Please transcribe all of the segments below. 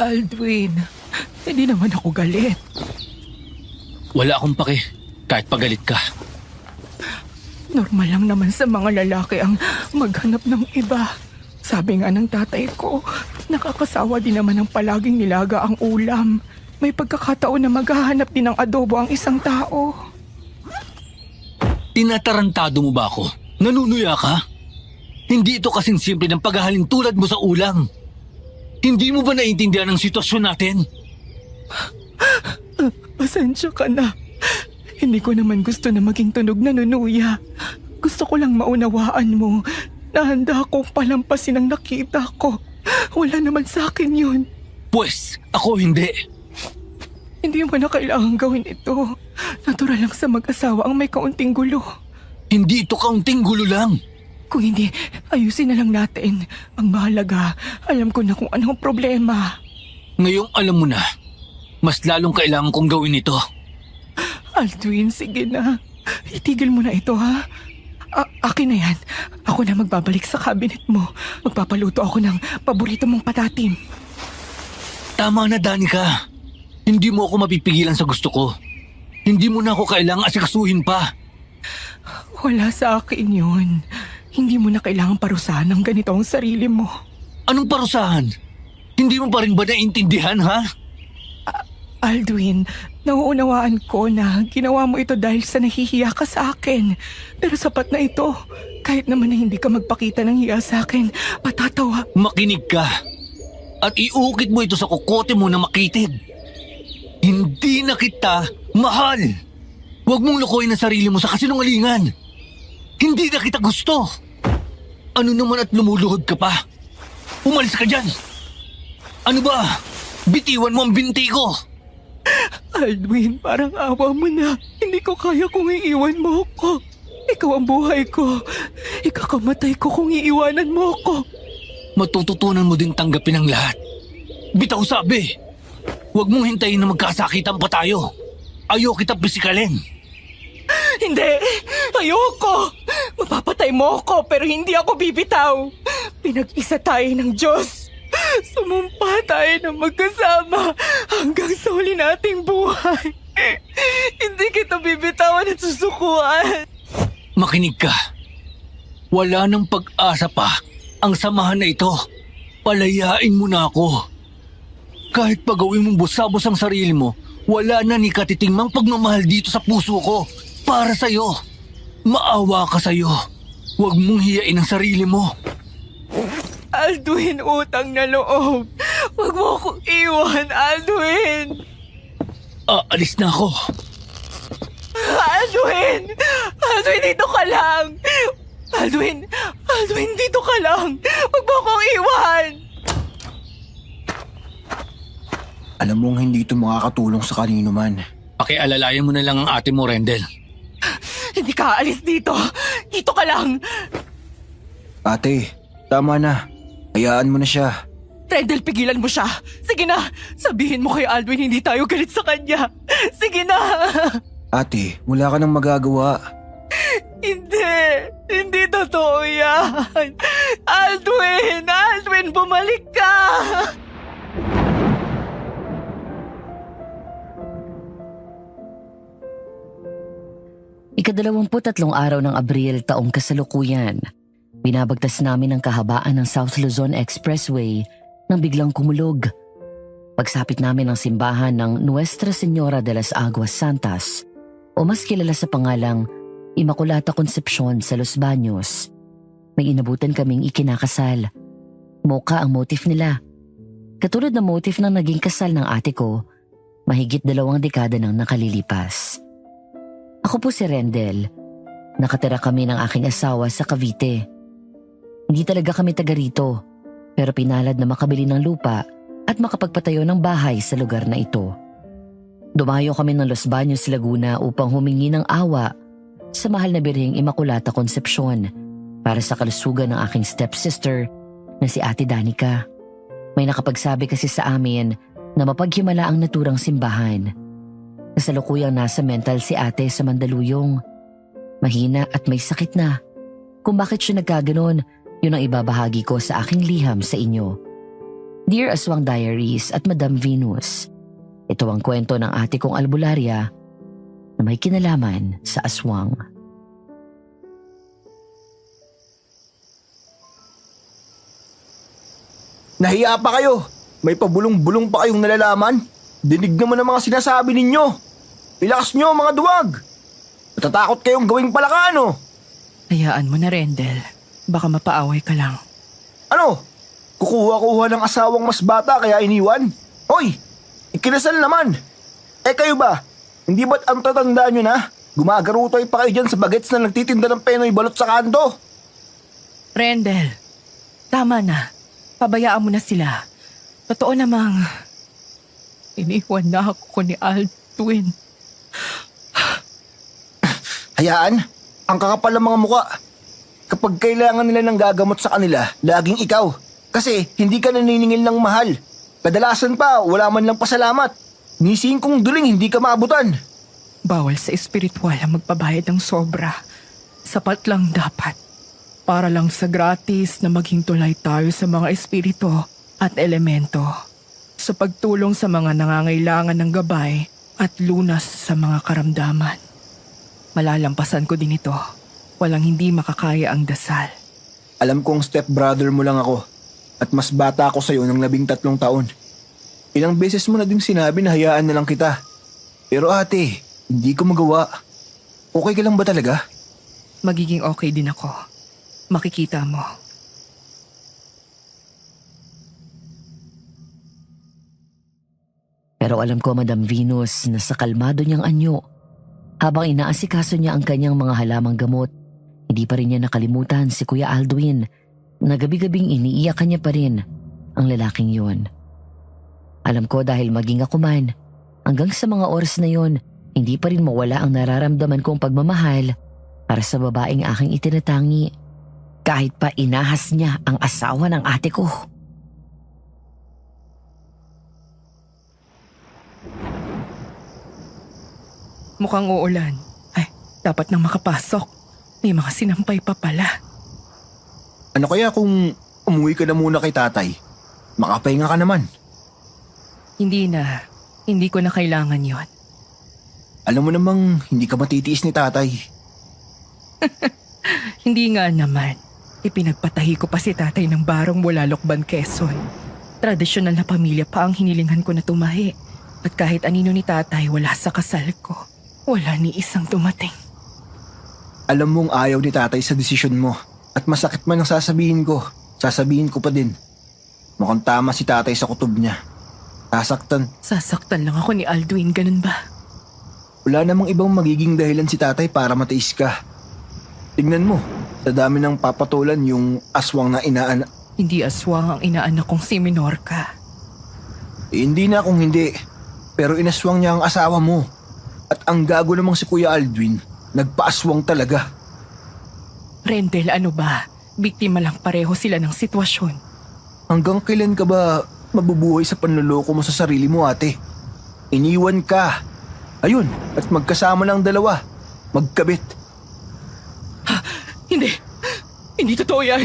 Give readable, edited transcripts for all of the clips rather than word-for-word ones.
Aldwin, hindi naman ako galit. Wala akong pake, kahit pagalit ka. Normal lang naman sa mga lalaki ang maghanap ng iba. Sabi nga ng tatay ko, nakakasawa din naman ang palaging nilaga ang ulam. May pagkakataon na maghahanap din ng adobo ang isang tao. Tinatarantado mo ba ako? Nanunuya ka? Hindi ito kasing simple ng paghahalin tulad mo sa ulam. Hindi mo ba naiintindihan ang sitwasyon natin? Pasensya ka na. Hindi ko naman gusto na maging tunog na nunuya. Gusto ko lang maunawaan mo na handa akong palampasin ang nakita ko. Wala naman sa akin yun. Pwes, ako hindi. Hindi mo na kailangan gawin ito. Natural lang sa mag-asawa ang may kaunting gulo. Hindi ito kaunting gulo lang. Kung hindi, ayusin na lang natin. Ang mahalaga, alam ko na kung anong problema. Ngayong alam mo na, mas lalong kailangan kong gawin ito. Aldwin, sige na. Itigil mo na ito, ha? Akin na yan. Ako na magbabalik sa cabinet mo. Magpapaluto ako ng paborito mong patatim. Tama na, Danica. Hindi mo ako mapipigilan sa gusto ko. Hindi mo na ako kailangang asikasuhin pa. Wala sa akin yun. Hindi mo na kailangang parusahan ng ganito ang sarili mo. Anong parusahan? Hindi mo pa rin ba naiintindihan, ha? Aldwin, nauunawaan ko na ginawa mo ito dahil sa nahihiya ka sa akin. Pero sapat na ito. Kahit naman na hindi ka magpakita ng hiya sa akin, patatawa. Makinig ka. At iukit mo ito sa kukote mo na makitid. Hindi na kita mahal. Huwag mong lukoyin ang sarili mo sa kasinungalingan. Hindi na kita gusto. Ano naman at lumuluhod ka pa? Umalis ka dyan. Ano ba? Bitiwan mo ang binti ko. Aldwin, parang awa mo na. Hindi ko kaya kung iiwan mo ako. Ikaw ang buhay ko. Ikakamatay ko kung iiwanan mo ako. Matututunan mo din tanggapin ang lahat. Bitaw sabi. Huwag mong hintayin na magkasakitan pa tayo. Ayaw kita pisikalin. Hindi! Ayoko! Mapapatay mo ako pero hindi ako bibitaw. Pinag-isa tayo ng Diyos. Sumumpa tayo na magkasama hanggang sa huli nating buhay. Hindi kita bibitawan at susukuan. Makinig ka. Wala nang pag-asa pa ang samahan na ito. Palayain mo na ako. Kahit pagawin mong busabos ang sarili mo, wala na ni katitingmang pagmamahal dito sa puso ko. Para sa'yo. Maawa ka sa'yo. Huwag mong hiyain ang sarili mo. Aldwin, utang na loob. Huwag mo akong iwan, Aldwin. Aalis na ako. Aldwin! Aldwin, dito ka lang! Aldwin! Aldwin, dito ka lang! Huwag mo akong iwan! Alam mong hindi ito makakatulong sa kanino man. Pakialalayan mo na lang ang ate mo, Rendel. Hindi ka aalis dito! Dito ka lang! Ate, tama na. Hayaan mo na siya. Rendel, pigilan mo siya! Sige na! Sabihin mo kay Aldwin hindi tayo galit sa kanya! Sige na! Ate, wala ka nang magagawa. Hindi! Hindi totoo yan! Aldwin! Aldwin, bumalik ka! Ika-23 araw ng Abril taong kasalukuyan, binabagtas namin ang kahabaan ng South Luzon Expressway nang biglang kumulog. Pagsapit namin ng simbahan ng Nuestra Señora de las Aguas Santas o mas kilala sa pangalang Immaculata Concepcion sa Los Baños, may inabutan kaming ikinakasal. Mocha ang motif nila. Katulad ng motif ng naging kasal ng ate ko, mahigit 2 dekada nang nakalilipas. Ako po si Rendel. Nakatira kami ng aking asawa sa Cavite. Hindi talaga kami taga rito, pero pinalad na makabili ng lupa at makapagpatayo ng bahay sa lugar na ito. Dumayo kami ng Los Baños, Laguna upang humingi ng awa sa mahal na Birheng Immaculata Concepcion para sa kalusugan ng aking stepsister na si Ate Danica. May nakapagsabi kasi sa amin na mapaghimala ang naturang simbahan. Kasalukuyang nasa mental si ate sa Mandaluyong. Mahina at may sakit na. Kung bakit siya nagkaganon, yun ang ibabahagi ko sa aking liham sa inyo. Dear Aswang Diaries at Madam Venus, ito ang kwento ng ate kong albularya na may kinalaman sa aswang. Nahiya pa kayo! May pabulong-bulong pa kayong nalalaman? Dinig naman ang mga sinasabi ninyo! Ilakas nyo mga duwag! Natatakot kayong gawing palaka, ano? Hayaan mo na, Rendel. Baka mapaaway ka lang. Ano? Kukuha-kuha ng asawang mas bata kaya iniwan? Hoy! Ikinasal naman! Kayo ba? Hindi ba't ang tatandaan nyo na? Gumagarutoy pa kayo dyan sa bagets na nagtitinda ng penoy balot sa kanto? Rendel, tama na. Pabayaan mo na sila. Totoo namang iniwan na ako ni Aldwin. Hayaan, ang kakapal ng mga muka. Kapag kailangan nila ng gagamot sa kanila, laging ikaw. Kasi hindi ka naniningil ng mahal. Kadalasan pa, wala man lang pasalamat. Ni 5 duling hindi ka maabutan. Bawal sa espiritual ang magpabayad ng sobra. Sapat lang dapat. Para lang sa gratis na maghintulay tayo sa mga espiritu at elemento. Sa pagtulong sa mga nangangailangan ng gabay at lunas sa mga karamdaman. Malalampasan ko din ito. Walang hindi makakaya ang dasal. Alam kong stepbrother mo lang ako. At mas bata ako sa'yo ng 13 taon. Ilang beses mo na ding sinabi na hayaan na lang kita. Pero ate, hindi ko magawa. Okay ka lang ba talaga? Magiging okay din ako. Makikita mo. Pero alam ko, Madam Venus, na sa kalmado niyang anyo, habang inaasikaso niya ang kanyang mga halamang gamot, hindi pa rin niya nakalimutan si Kuya Aldwin na gabi-gabing iniiyakan niya pa rin ang lalaking yon. Alam ko dahil maging ako man, hanggang sa mga oras na yon, hindi pa rin mawala ang nararamdaman kong pagmamahal para sa babaeng aking itinatangi. Kahit pa inahas niya ang asawa ng ate ko. Mukhang uulan. Ay, dapat nang makapasok. May mga sinampay pa pala. Ano kaya kung umuwi ka na muna kay tatay? Makapahinga ka naman. Hindi na. Hindi ko na kailangan yon. Alam mo namang hindi ka matitiis ni tatay. Hindi nga naman. Ipinagpatahi ko pa si tatay ng barong mula Lokban, Quezon. Tradisyonal na pamilya pa ang hinilingan ko na tumahi. At kahit anino ni tatay wala sa kasal ko. Wala ni isang dumating. Alam mong ayaw ni tatay sa desisyon mo. At masakit man ang sasabihin ko pa din. Mukhang tama si tatay sa kutob niya. Sasaktan lang ako ni Aldwin, ganun ba? Wala namang ibang magiging dahilan si tatay para matiis ka. Tingnan mo, sa dami ng papatulan yung aswang na inaanak. Hindi aswang ang inaanak kong si Minorca. Hindi na kung hindi. Pero inaswang niya ang asawa mo. At ang gago namang si Kuya Aldwin, nagpaaswang talaga. Rendel, ano ba? Biktima lang pareho sila ng sitwasyon. Hanggang kailan ka ba mabubuhay sa panloloko mo sa sarili mo, ate? Iniwan ka. Ayun, at magkasama ng dalawa. Magkabit. Hindi. Hindi totoo yan.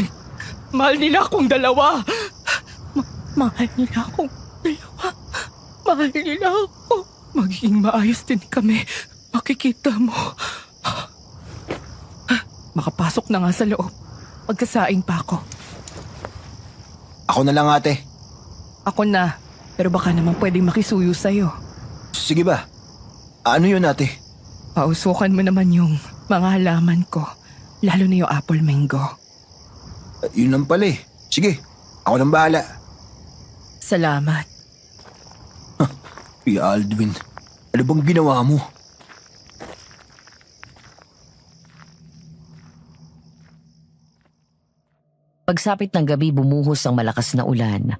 Mahal nila akong dalawa. Mahal nila akong dalawa. Mahal nila ako. Magiging maayos din kami. Makikita mo. Makapasok na nga sa loob. Magkasaing pa ako. Ako na lang, ate. Ako na. Pero baka naman pwedeng makisuyo sa'yo. Sige ba? Ano yun, ate? Pausukan mo naman yung mga halaman ko. Lalo na yung apple mango. Yun lang pala eh. Sige, ako nang bahala. Salamat. Kuya Aldwin, ano bang ginawa mo? Pagsapit ng gabi, bumuhos ang malakas na ulan.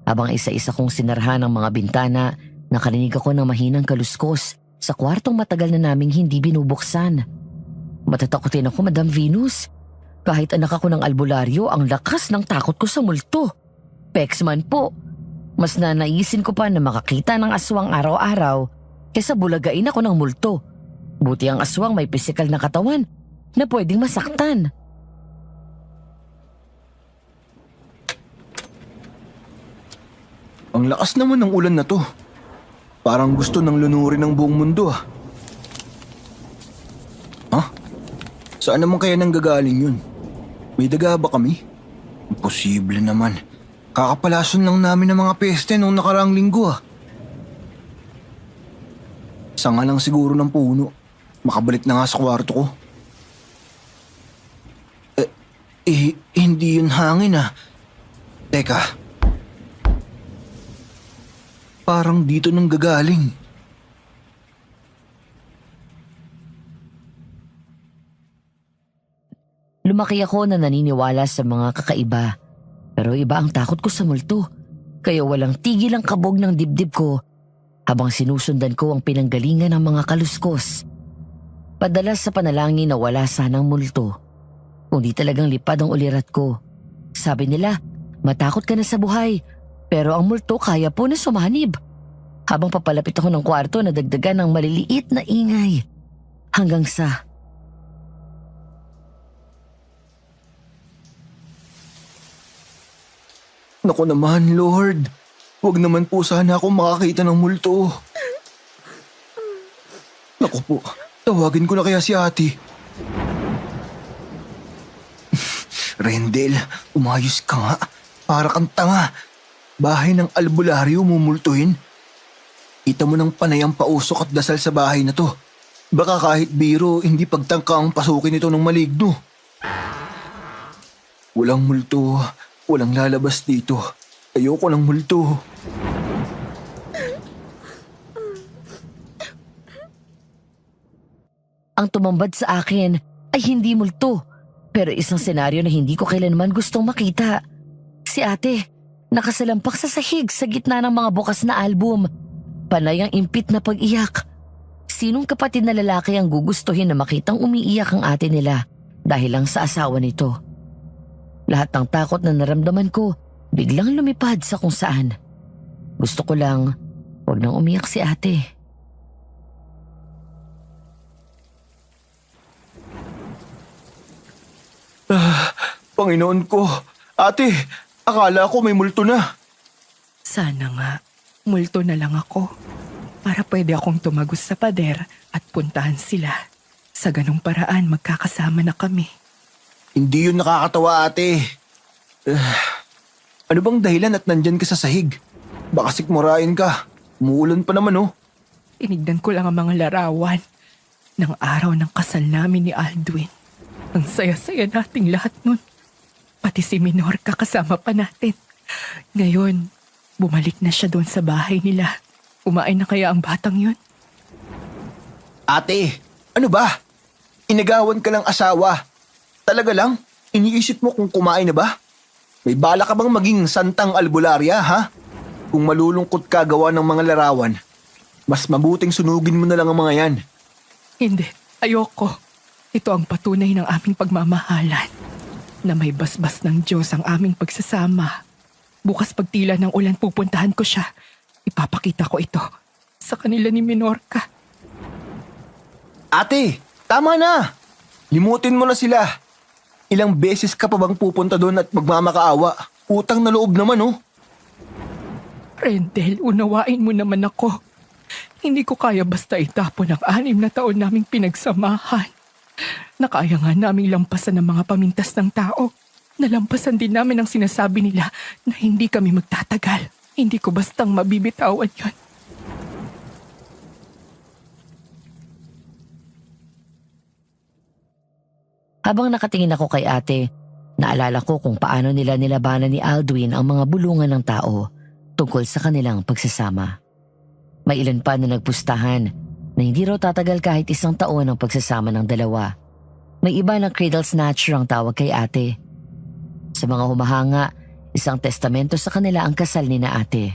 Habang isa-isa kong sinarhan ang mga bintana, nakarinig ako ng mahinang kaluskos sa kwartong matagal na naming hindi binubuksan. Matatakotin ako, Madam Venus. Kahit anak ako ng albularyo, ang lakas ng takot ko sa multo. Pexman po. Mas nanaisin ko pa na makakita ng aswang araw-araw kaysa bulagain ako ng multo. Buti ang aswang may pisikal na katawan na pwedeng masaktan. Ang lakas naman ng ulan na to. Parang gusto ng lunurin ng buong mundo ah. Ha? Saan naman kaya nanggagaling yun? May daga ba kami? Imposible naman. Kakapalason lang namin ng mga peste noong nakaraang linggo ah. Sanga lang siguro ng puno. Makabalik na nga sa kwarto ko. Hindi yun hangin ah. Teka. Parang dito nang gagaling. Lumaki ako na naniniwala sa mga kakaiba. Pero iba ang takot ko sa multo. Kaya walang tigil ang kabog ng dibdib ko habang sinusundan ko ang pinanggalingan ng mga kaluskos. Padalas sa panalangin na wala sanang multo. Kundi talagang lipad ang ulirat ko. Sabi nila, matakot ka na sa buhay. Pero ang multo kaya po na sumanib. Habang papalapit ako ng kwarto, nadagdagan ng maliliit na ingay. Hanggang sa... Naku naman, Lord. Huwag naman po sana akong makakita ng multo. Naku po, tawagin ko na kaya si ate. Rendel, umayos ka nga. Para kang tanga. Bahay ng albularyo mumultuhin. Kita mo ng panayang pausok at dasal sa bahay na to. Baka kahit biro, hindi pagtangka ang pasukin ito ng maligno. Walang multo. Walang lalabas dito. Ayoko ng multo. Ang tumambad sa akin ay hindi multo. Pero isang senaryo na hindi ko kailanman gustong makita. Si ate, nakasalampak sa sahig sa gitna ng mga bukas na album. Panay ang impit na pag-iyak. Sinong kapatid na lalaki ang gugustuhin na makitang umiiyak ang ate nila dahil lang sa asawa nito? Lahat ng takot na naramdaman ko biglang lumipad sa kung saan. Gusto ko lang, huwag nang umiyak si ate. Panginoon ko. Ate, akala ko may multo na. Sana nga, multo na lang ako. Para pwede akong tumagos sa pader at puntahan sila. Sa ganong paraan, magkakasama na kami. Hindi yun nakakatawa, ate. Ano bang dahilan at nandyan ka sa sahig? Baka sikmurain ka. Umuulan pa naman, oh. Tinignan ko lang ang mga larawan ng araw ng kasal namin ni Aldwin. Ang saya-saya nating lahat nun. Pati si Minorca kasama pa natin. Ngayon, bumalik na siya doon sa bahay nila. Kumain na kaya ang batang yun? Ate, ano ba? Inagawan ka ng asawa. Talaga lang? Iniisip mo kung kumain na ba? May bala ka bang maging santang albularya, ha? Kung malulungkot ka gawa ng mga larawan, mas mabuting sunugin mo na lang ang mga yan. Hindi, ayoko. Ito ang patunay ng aming pagmamahalan. Na may basbas ng Diyos ang aming pagsasama. Bukas pagtila ng ulan pupuntahan ko siya. Ipapakita ko ito sa kanila ni Minorca. Ate, tama na. Limutin mo na sila. Ilang beses ka pa bang pupunta doon at magmamakaawa? Utang na loob naman, oh. Rendel, unawain mo naman ako. Hindi ko kaya basta itapon ang 6 na taon naming pinagsamahan. Nakaya nga naming lampasan ng mga pamintas ng tao. Nalampasan din namin ang sinasabi nila na hindi kami magtatagal. Hindi ko bastang mabibitawan yon. Habang nakatingin ako kay ate, naalala ko kung paano nila nilabanan ni Aldwin ang mga bulungan ng tao tungkol sa kanilang pagsasama. May ilan pa na nagpustahan na hindi raw tatagal kahit 1 taon ang pagsasama ng dalawa. May iba na cradle snatcher ang tawag kay ate. Sa mga humahanga, isang testamento sa kanila ang kasal ni na ate.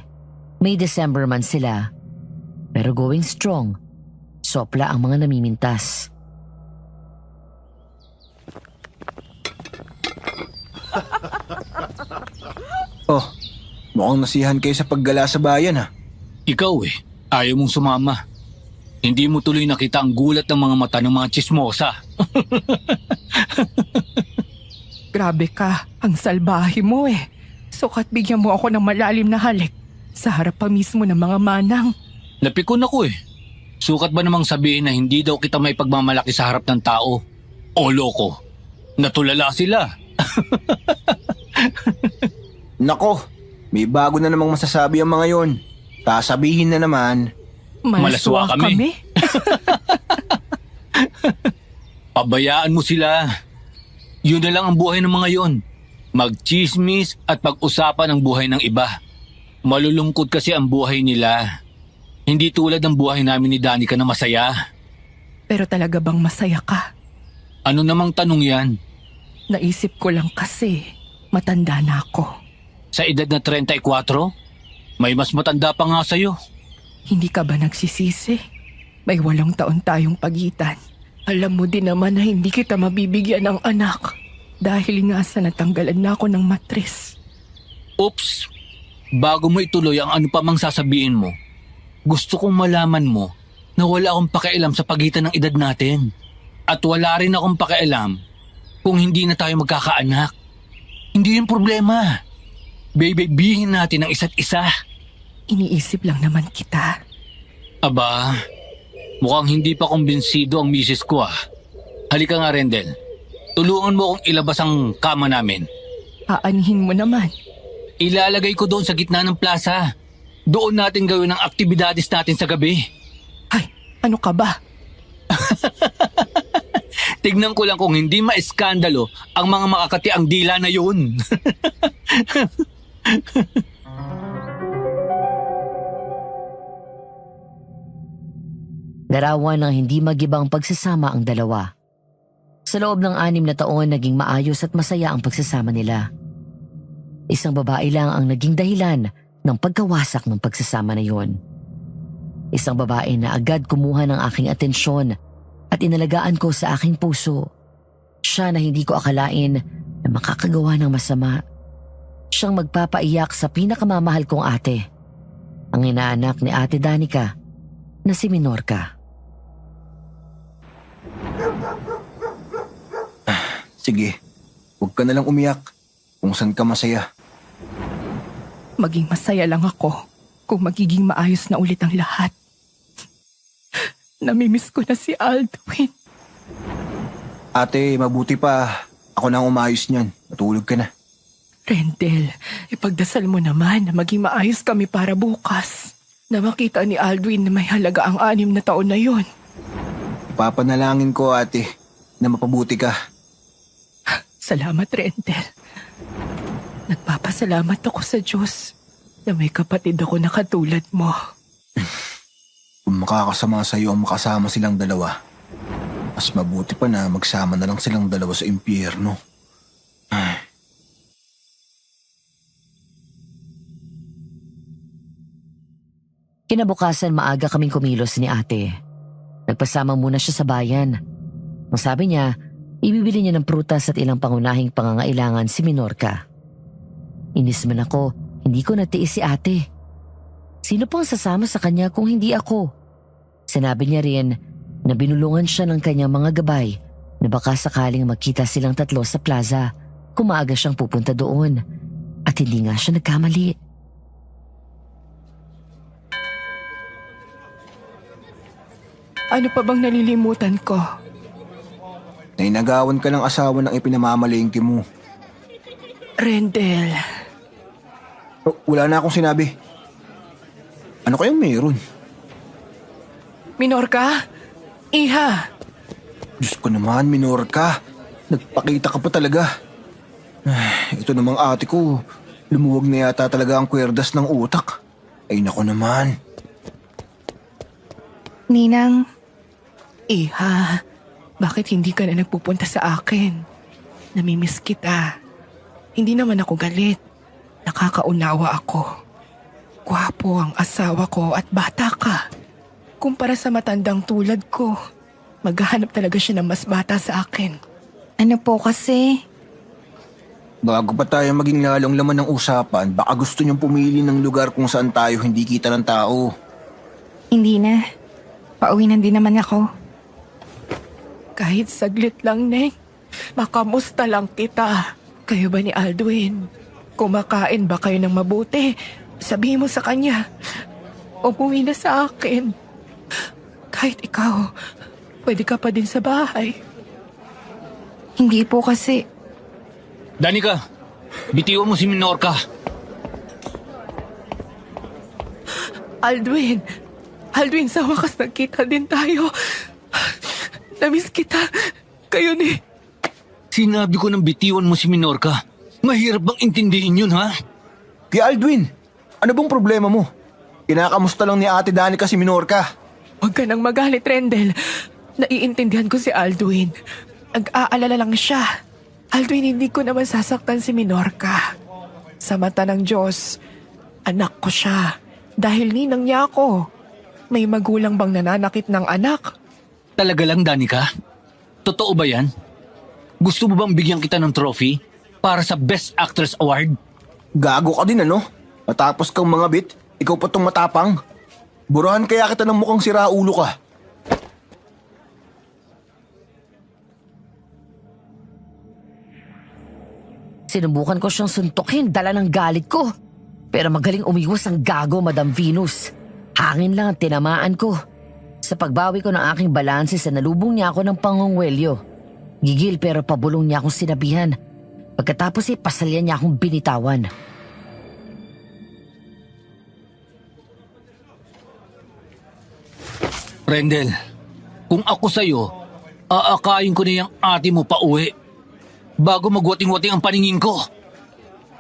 May December man sila, pero going strong, sopla ang mga namimintas. Oh, mukhang nasihan kayo sa paggala sa bayan, ha? Ikaw ayaw mong sumama. Hindi mo tuloy nakita ang gulat ng mga mata ng mga tsismosa. Grabe ka, ang salbahe mo eh. Sukat bigyan mo ako ng malalim na halik. Sa harap pa mismo ng mga manang. Napikon ako eh. Sukat ba namang sabihin na hindi daw kita may pagmamalaki sa harap ng tao? O loko, natulala sila. Nako, may bago na namang masasabi ang mga yon. Sasabihin na naman, Malaswa kami. Pabayaan mo sila. Yun na lang ang buhay ng mga yon. Magchismis at pag-usapan ang buhay ng iba. Malulungkot kasi ang buhay nila. Hindi tulad ng buhay namin ni Danica na masaya. Pero talaga bang masaya ka? Ano namang tanong yan? Naisip ko lang kasi matanda na ako. Sa edad na 34? May mas matanda pa nga sa'yo. Hindi ka ba nagsisisi? May 8 taon tayong pagitan. Alam mo din naman na hindi kita mabibigyan ng anak. Dahil nga sa natanggalan na ako ng matris. Oops! Bago mo ituloy ang ano pa mang sasabihin mo, gusto kong malaman mo na wala akong pakialam sa pagitan ng edad natin. At wala rin akong pakialam kung hindi na tayo magkakaanak. Hindi yung problema. Babybihin natin ang isa't isa. Iniisip lang naman kita. Aba, mukhang hindi pa kumbinsido ang misis ko ah. Halika nga, Rendel. Tulungan mo akong ilabas ang kama namin. Aanhin mo naman. Ilalagay ko doon sa gitna ng plaza. Doon natin gawin ang aktibidades natin sa gabi. Ay, ano ka ba? Tignan ko lang kung hindi maiskandalo ang mga makakati ang dila na yun. Larawan ng hindi magibang pagsasama ang dalawa. Sa loob ng 6 na taon, naging maayos at masaya ang pagsasama nila. Isang babae lang ang naging dahilan ng pagkawasak ng pagsasama na yon. Isang babae na agad kumuha ng aking atensyon at inalagaan ko sa aking puso. Siya na hindi ko akalain na makakagawa ng masama. Siyang magpapaiyak sa pinakamamahal kong ate, ang inaanak ni Ate Danica na si Minorca. sige, huwag ka na lang umiyak kung saan ka masaya. Maging masaya lang ako kung magiging maayos na ulit ang lahat. Namimiss ko na si Aldwin. Ate, mabuti pa. Ako na ang umayos niyan. Matulog ka na. Rendel, ipagdasal mo naman na maging maayos kami para bukas. Na makita ni Aldwin na may halaga ang 6 na taon na yon. Ipapanalangin ko, ate, na mapabuti ka. Salamat, Rendel. Nagpapasalamat ako sa Diyos na may kapatid ako na katulad mo. Kung makakasama sa iyo ang makasama silang dalawa, mas mabuti pa na magsama na lang silang dalawa sa impyerno. Ay. Kinabukasan maaga kaming kumilos ni ate. Nagpasama muna siya sa bayan. Ang sabi niya, ibibili niya ng prutas at ilang pangunahing pangangailangan si Minorca. Inis man ako, hindi ko natiis si ate. Sino pang sasama sa kanya kung hindi ako? Sinabi niya rin na binulungan siya ng kanyang mga gabay na baka sakaling magkita silang tatlo sa plaza kung maaga siyang pupunta doon. At hindi nga siya nagkamali. Ano pa bang nalilimutan ko? Nainagawan ka ng asawa ng ipinamamalengke mo. Rendel, Oh, wala na akong sinabi. Ano kayang meron? Minorca? Iha, Diyos ko naman, Minorca. Nagpakita ka pa talaga. Ay, ito namang ate ko. Lumuwag na yata talaga ang kwerdas ng utak. Ay nako naman. Ninang, Iha, bakit hindi ka na nagpupunta sa akin? Namimiss kita. Hindi naman ako galit. Nakakaunawa ako. Gwapo ang asawa ko at bata ka. Kumpara sa matandang tulad ko, maghahanap talaga siya ng mas bata sa akin. ano po kasi? Bago pa tayo maging lalong laman ng usapan, baka gusto niyong pumili ng lugar kung saan tayo hindi kita ng tao. Hindi na. Pauwi na din naman ako. Kahit saglit lang, Neng. Makamusta lang kita. Kayo ba ni Aldwin? Kumakain ba kayo ng mabuti? sabihin mo sa kanya, umuwi na sa akin. Kahit ikaw, pwede ka pa din sa bahay. Hindi po kasi. Danica, bitiwan mo si Minorca. Aldwin, sa wakas nagkita din tayo. Namiss kita. Kayo ni... Sinabi ko ng bitiwan mo si Minorca. Mahirap bang intindihin yun, ha? Kaya Aldwin, ano bang problema mo? Kinakamusta lang ni Ate Danica si Minorca. Huwag ka nang magalit, Rendel. Naiintindihan ko si Aldwin. Nag-aalala lang siya. Aldwin, hindi ko naman sasaktan si Minorca. Sa mata ng Diyos, anak ko siya. Dahil ninang niya ako. May magulang bang nananakit ng anak? Talaga lang, Danica? Totoo ba yan? Gusto mo bang bigyan kita ng trophy para sa Best Actress Award? Gago ka din ano? Matapos kang mga bit, ikaw pa tong matapang. Burahan kaya kita ng mukhang siraulo ka. Sinubukan ko siyang suntukin, dala ng galit ko. Pero magaling umiwas ang gago, Madam Venus. Hangin lang ang tinamaan ko. Sa pagbawi ko ng aking balanse, sa nalubong niya ako ng pangungwelyo. Gigil pero pabulong niya akong sinabihan. Pagkatapos pasalyan niya akong binitawan. Rendel, kung ako sa'yo, aakayin ko na yung ate mo pa uwi. Bago magwating-wating ang paningin ko.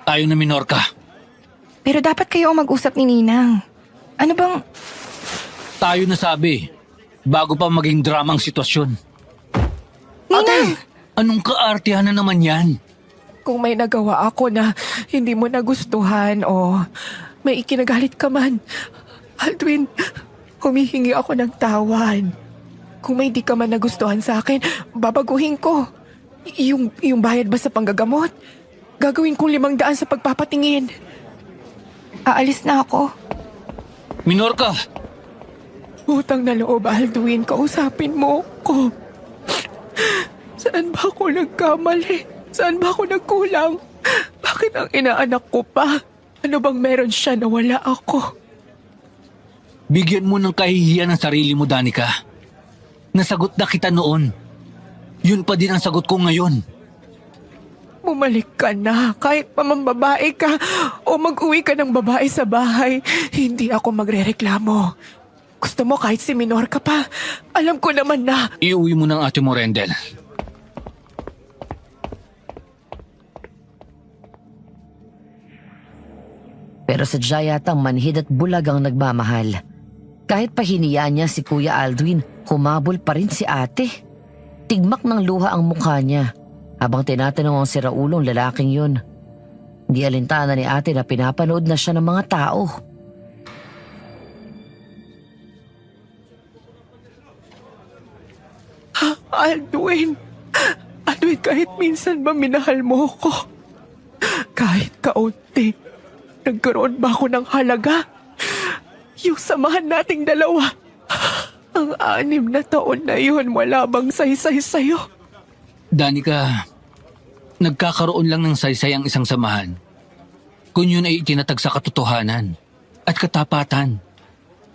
Tayo na, Minorca. Pero dapat kayo ang mag-usap ni Ninang. Ano bang... Tayo na sabi, bago pa maging drama ang sitwasyon. Ninang! Anong kaartihan na naman yan? Kung may nagawa ako na hindi mo nagustuhan o may ikinagalit ka man, Aldwin, humihingi ako ng tawad. Kung may di ka man nagustuhan sa akin, babaguhin ko. Yung bayad ba sa panggagamot? Gagawin kong 500 sa pagpapatingin. Aalis na ako. Minorca! Utang na loob, Aldwin, kausapin mo ko. Saan ba ako nagkamali? Saan ba ako nagkulang? Bakit ang inaanak ko pa? Ano bang meron siya na wala ako? Bigyan mo ng kahihiyan ang sarili mo, Danica. Nasagot na kita noon. Yun pa din ang sagot ko ngayon. Bumalik ka na. Kahit pamambabae ka o mag-uwi ka ng babae sa bahay, hindi ako magrereklamo. Gusto mo kahit si Minorca pa? Alam ko naman na. Iuwi mo ng ate mo, Rendel. Pero sadya yatang manhid at bulag ang nagmamahal. Kahit pahiniyaan niya si Kuya Aldwin, humabol pa rin si ate. Tigmak ng luha ang mukha niya habang tinatanong ang siraulong lalaking yun. Di alintana ni ate na pinapanood na siya ng mga tao. Aldwin, kahit minsan ba minahal mo ko? Kahit kaunti, nagkaroon ba ako ng halaga? Yung samahan nating dalawa, ang 6 na taon na yun, wala bang saysay sa'yo? Danica, nagkakaroon lang ng saysay ang isang samahan kung yun ay itinatag sa katotohanan at katapatan.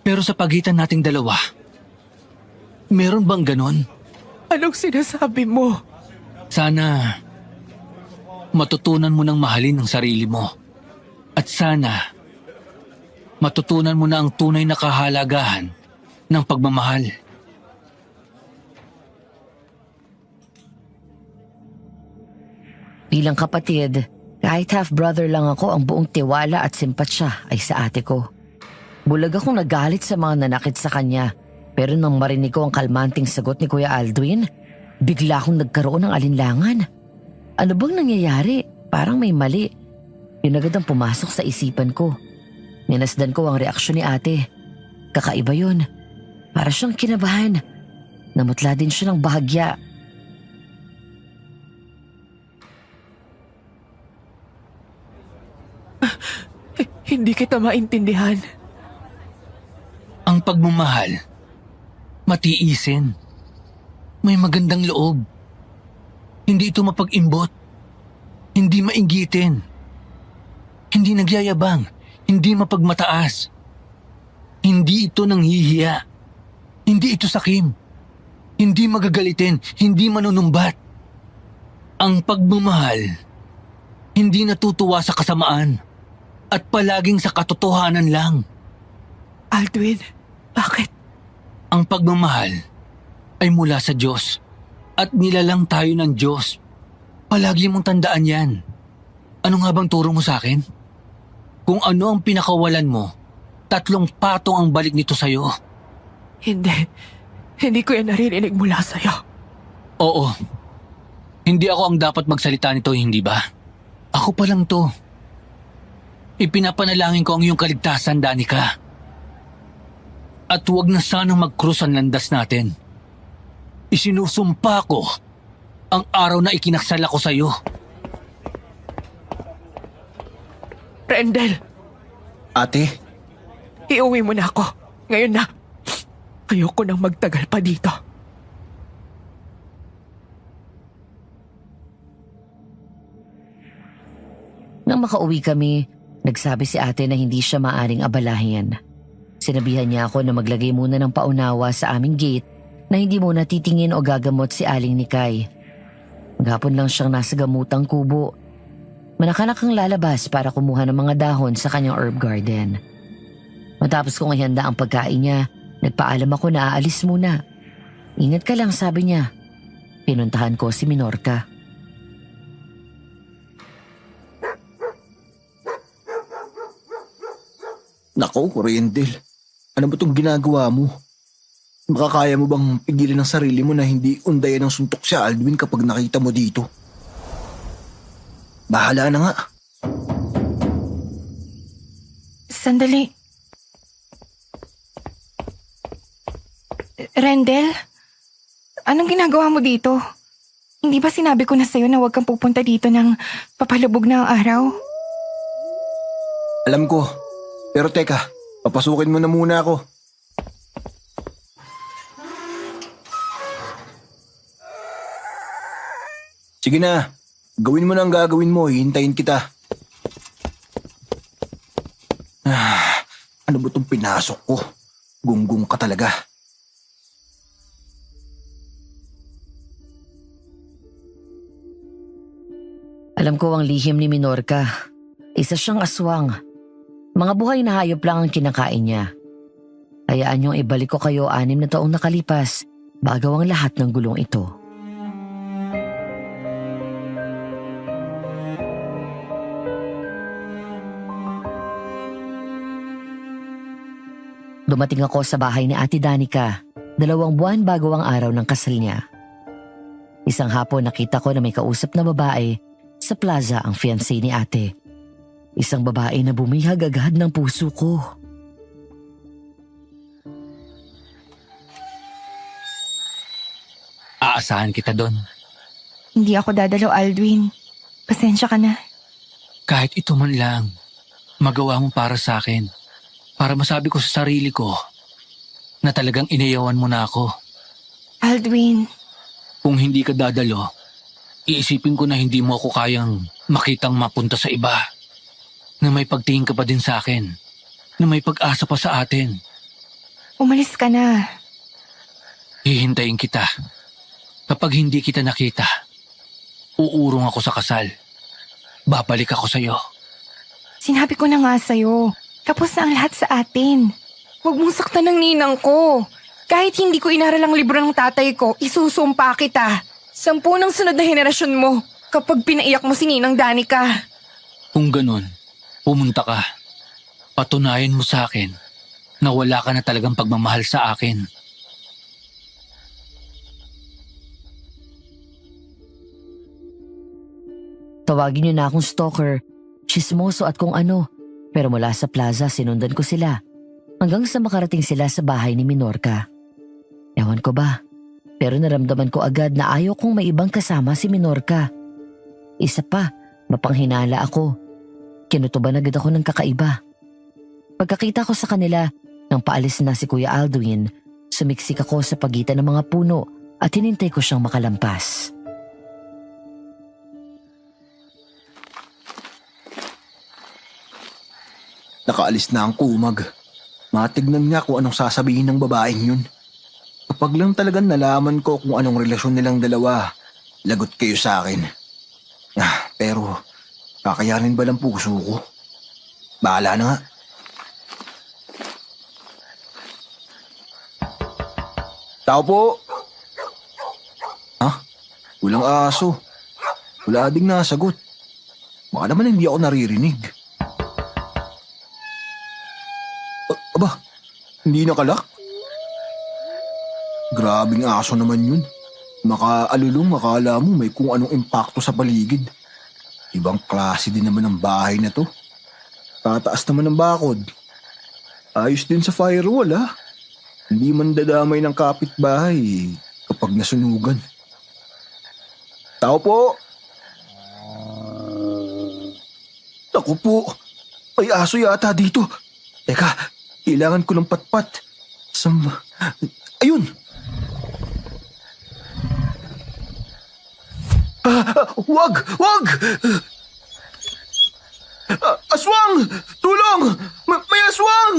Pero sa pagitan nating dalawa, meron bang ganon? Anong sinasabi mo? Sana matutunan mo ng mahalin ang sarili mo. At sana matutunan mo na ang tunay na kahalagahan ng pagmamahal. Bilang kapatid, kahit half-brother lang ako, ang buong tiwala at simpatsya ay sa ate ko. Bulag akong nagalit sa mga nanakit sa kanya, pero nang marinig ko ang kalmanting sagot ni Kuya Aldwin, bigla akong nagkaroon ng alinlangan. Ano bang nangyayari? Parang may mali. Yun agad ang pumasok sa isipan ko. Minasdan ko ang reaksyon ni ate. Kakaiba yun. Para siyang kinabahan. Namutla din siya ng bahagya. Hindi kita maintindihan. Ang pagmamahal, matiisin. May magandang loob. Hindi ito mapag-imbot. Hindi mainggitin. Hindi nagyayabang. Hindi mapagmataas. Hindi ito nanghihiya. Hindi ito sakim. Hindi magagalitin, hindi manunumbat. Ang pagmamahal, hindi natutuwa sa kasamaan at palaging sa katotohanan lang. Aldwin, bakit? Ang pagmamahal ay mula sa Diyos at nilalang tayo ng Diyos. Palagi mong tandaan yan. Ano nga bang turo mo sa akin? Kung ano ang pinakawalan mo, 3 patong ang balik nito sa'yo. Hindi ko yan naririnig mula sa'yo. Oo. Hindi ako ang dapat magsalita nito, hindi ba? Ako pa lang to. Ipinapanalangin ko ang iyong kaligtasan, Danica. At huwag na sanang mag-cross ang landas natin. Isinusumpa ko ang araw na ikinaksala ko sa'yo. Rendel, Ate, iuwi mo na ako. Ngayon na. Ayoko nang magtagal pa dito. Nang makauwi kami, nagsabi si ate na hindi siya maaring abalahin. Sinabihan niya ako na maglagay muna ng paunawa sa aming gate na hindi muna titingin o gagamot si Aling Nikay. Gapon lang siyang nasa gamutang kubo. Manakalak ang lalabas para kumuha ng mga dahon sa kanyang herb garden. Matapos kong ihanda ang pagkain niya, nagpaalam ako na aalis muna. Ingat ka lang, sabi niya. Pinuntahan ko si Minorca. nako, Rendel. Ano ba itong ginagawa mo? Makakaya mo bang pigilan ang sarili mo na hindi undayan ng suntok si Aldwin kapag nakita mo dito? Bahala na nga. Sandali. Rendel? Anong ginagawa mo dito? Hindi ba sinabi ko na sa'yo na huwag kang pupunta dito ng papalubog na ang araw? Alam ko. Pero teka, papasukin mo na muna ako. Sige na, gawin mo na ang gagawin mo, hihintayin kita. Ano ba itong pinasok ko? Gunggong ka talaga. Alam ko ang lihim ni Minorca. Isa siyang aswang. Mga buhay na hayop lang ang kinakain niya. Hayaan niyong ibalik ko kayo 6 na taong nakalipas bago ang lahat ng gulong ito. Dumating ako sa bahay ni Ate Danica, 2 buwan bago ang araw ng kasal niya. Isang hapon nakita ko na may kausap na babae sa plaza ang fiancé ni ate. Isang babae na bumihag agad ng puso ko. Aasahan kita doon. Hindi ako dadalaw, Aldwin. Pasensya ka na. Kahit ito man lang, magawa mo para sa akin. Para masabi ko sa sarili ko na talagang inayawan mo na ako. Aldwin, Kung hindi ka dadalo, iisipin ko na hindi mo ako kayang makitang mapunta sa iba. Na may pagtingin ka pa din sa akin. Na may pag-asa pa sa atin. umalis ka na. Hihintayin kita. Kapag hindi kita nakita, uurong ako sa kasal. Babalik ako sa'yo. Sinabi ko na nga sa'yo, tapos na ang lahat sa atin. Huwag mong saktan ng ninang ko. Kahit hindi ko inaral ang libro ng tatay ko, isusumpa kita. 10 ng sunod na henerasyon mo kapag pinaiyak mo si Ninang Danica. Kung ganun, pumunta ka. Patunayan mo sa akin na wala ka na talagang pagmamahal sa akin. Tawagin niyo na akong stalker, chismoso at kung ano. Pero mula sa plaza sinundan ko sila hanggang sa makarating sila sa bahay ni Minorca. Ewan ko ba, pero naramdaman ko agad na ayaw kong may ibang kasama si Minorca. Isa pa, mapanghinala ako. Kinutuban agad ako ng kakaiba. Pagkakita ko sa kanila, nang paalis na si Kuya Aldwin, sumiksik ako sa pagitan ng mga puno at hinintay ko siyang makalampas. nakaalis na ang kumag. Matignan nga kung anong sasabihin ng babaeng yun. Kapag lang talagang nalaman ko kung anong relasyon nilang dalawa, lagot kayo sa akin. Pero, kakayanin ba ng puso ko? Bahala na nga. Tao po! Ha? Walang aso. Wala ding nasagot. Baka naman hindi ako naririnig. Aba, hindi nakalak? Grabing aso naman yun. Makaalulong akala mo may kung anong impakto sa paligid. Ibang klase din naman ang bahay na to. Tataas naman ng bakod. Ayos din sa firewall ha. Hindi man dadamay ng kapitbahay kapag nasunugan. Tao po! Naku po, may aso yata dito. Teka, kailangan ko ng patpat. Ayun! Wag! Wag! Aswang! Tulong! May aswang!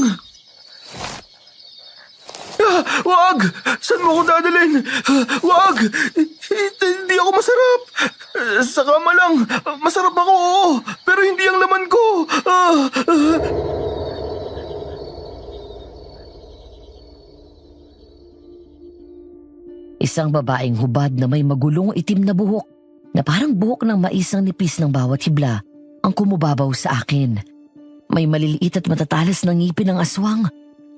Wag! Saan mo ko dadalhin? Wag! Hindi ako masarap. Sa kama lang. Masarap ako, oo. Pero hindi ang laman ko. Isang babaeng hubad na may magulong itim na buhok na parang buhok ng mais ang nipis ng bawat hibla ang kumubabaw sa akin. May maliliit at matatalas na ngipin ng aswang,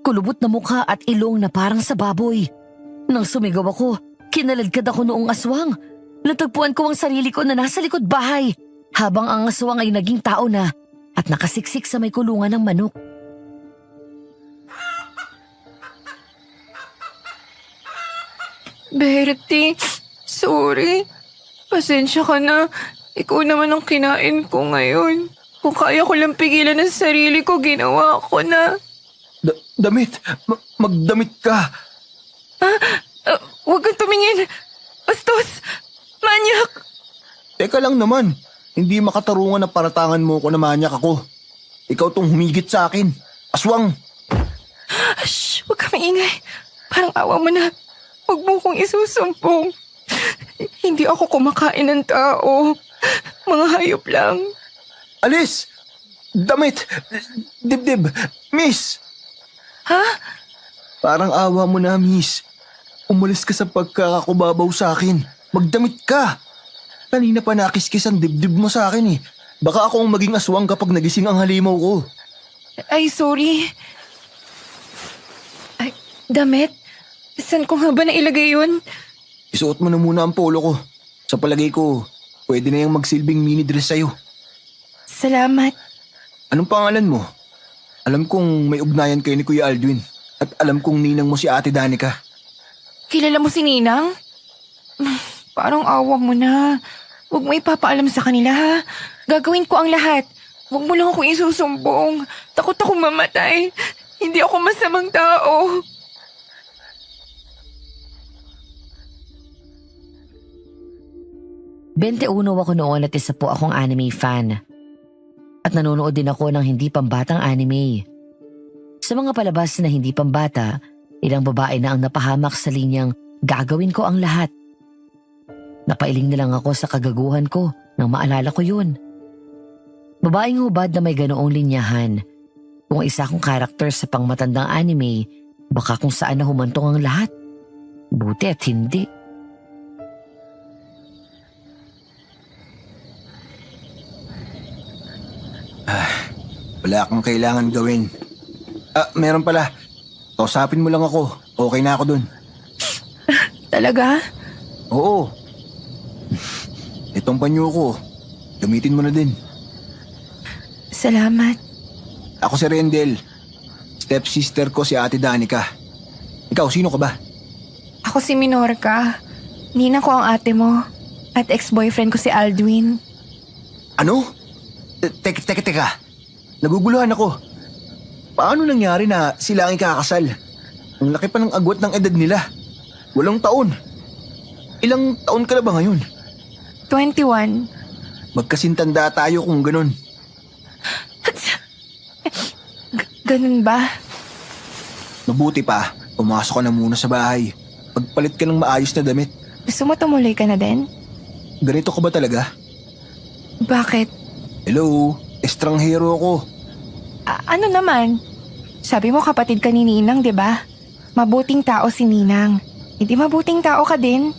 kulubot na mukha at ilong na parang sa baboy. Nang sumigaw ako, kinaladkad ako noong aswang. Natagpuan ko ang sarili ko na nasa likod bahay habang ang aswang ay naging tao na at nakasiksik sa may kulungan ng manok. Bertie, sorry. Pasensya ka na. Ikaw naman ang kinain ko ngayon. Kung kaya ko lang pigilan ang sarili ko, ginawa ko na. Damit! Magdamit ka! Huwag kang tumingin. Bastos! Manyak! Teka lang naman. Hindi makatarungan na paratangan mo ko na manyak ako. Ikaw tong humigit sa akin. Aswang! Shh! Huwag ka maingay. Parang awa mo na. Huwag mo kong isusumpong. Hindi ako kumakain ng tao. Mga hayop lang. Alis! Damit! Dibdib! Miss! Ha? Parang awa mo na, miss. Umalis ka sa pagkakakubabaw sa akin. Magdamit ka! Kanina pa nakiskis ang dibdib mo sa akin eh. Baka ako ang maging aswang kapag nagising ang halimaw ko. Ay, sorry. Ay, damit? Saan ko nga ba nailagay yun? Isuot mo na muna ang polo ko. Sa palagay ko, pwede na yung magsilbing mini dress sa'yo. Salamat. Anong pangalan mo? Alam kong may ugnayan kayo ni Kuya Aldwin. At alam kong ninang mo si Ate Danica. Kilala mo si Ninang? Parang awa mo na. Huwag mo ipapaalam sa kanila ha. Gagawin ko ang lahat. Huwag mo lang akong isusumbong. Takot akong mamatay. Hindi ako masamang tao. Bente-uno ako noon at isa po akong anime fan. At nanonood din ako ng hindi pambatang anime. Sa mga palabas na hindi pambata, ilang babae na ang napahamak sa linyang gagawin ko ang lahat. Napailing na lang ako sa kagaguhan ko nang maalala ko yun. Babaeng hubad na may ganoong linyahan. Kung isa akong karakter sa pangmatandang anime, baka kung saan na humantong ang lahat. Buti at hindi. Wala kang kailangan gawin. Meron pala. Kausapin mo lang ako. Okay na ako dun. Talaga? Oo. Itong panyo ko, gamitin mo na din. Salamat. Ako si Rendel. Stepsister ko si Ate Danica. Ikaw, sino ka ba? Ako si Minorca. Nina ko ang ate mo. At ex-boyfriend ko si Aldwin. Ano? Teka. Naguguluhan ako. Paano nangyari na sila ang ikakasal? Ang laki pa ng agwat ng edad nila. 8 taon. Ilang taon ka na ba ngayon? 21. Magkasintanda tayo kung ganun. Ganun ba? Mabuti pa, pumasok ka na muna sa bahay. Pagpalit ka ng maayos na damit. Gusto mo tumuloy ka na din? Ganito ka ba talaga? Bakit? Hello, estranghero ako. Ano naman? Sabi mo kapatid ka ni Ninang, di ba? Mabuting tao si Ninang. Hindi mabuting tao ka din.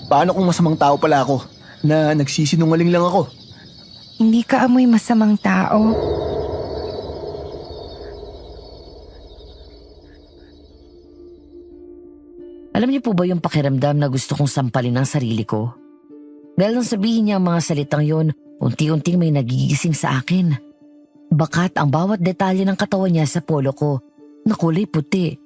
Paano kung masamang tao pala ako? Na nagsisinungaling lang ako? Hindi ka amoy masamang tao. Alam niyo po ba yung pakiramdam na gusto kong sampalin ang sarili ko? Dahil nang sabihin niya ang mga salitang yon, unti-unting may nagigising sa akin. Bakat ang bawat detalye ng katawan niya sa polo ko na kulay puti.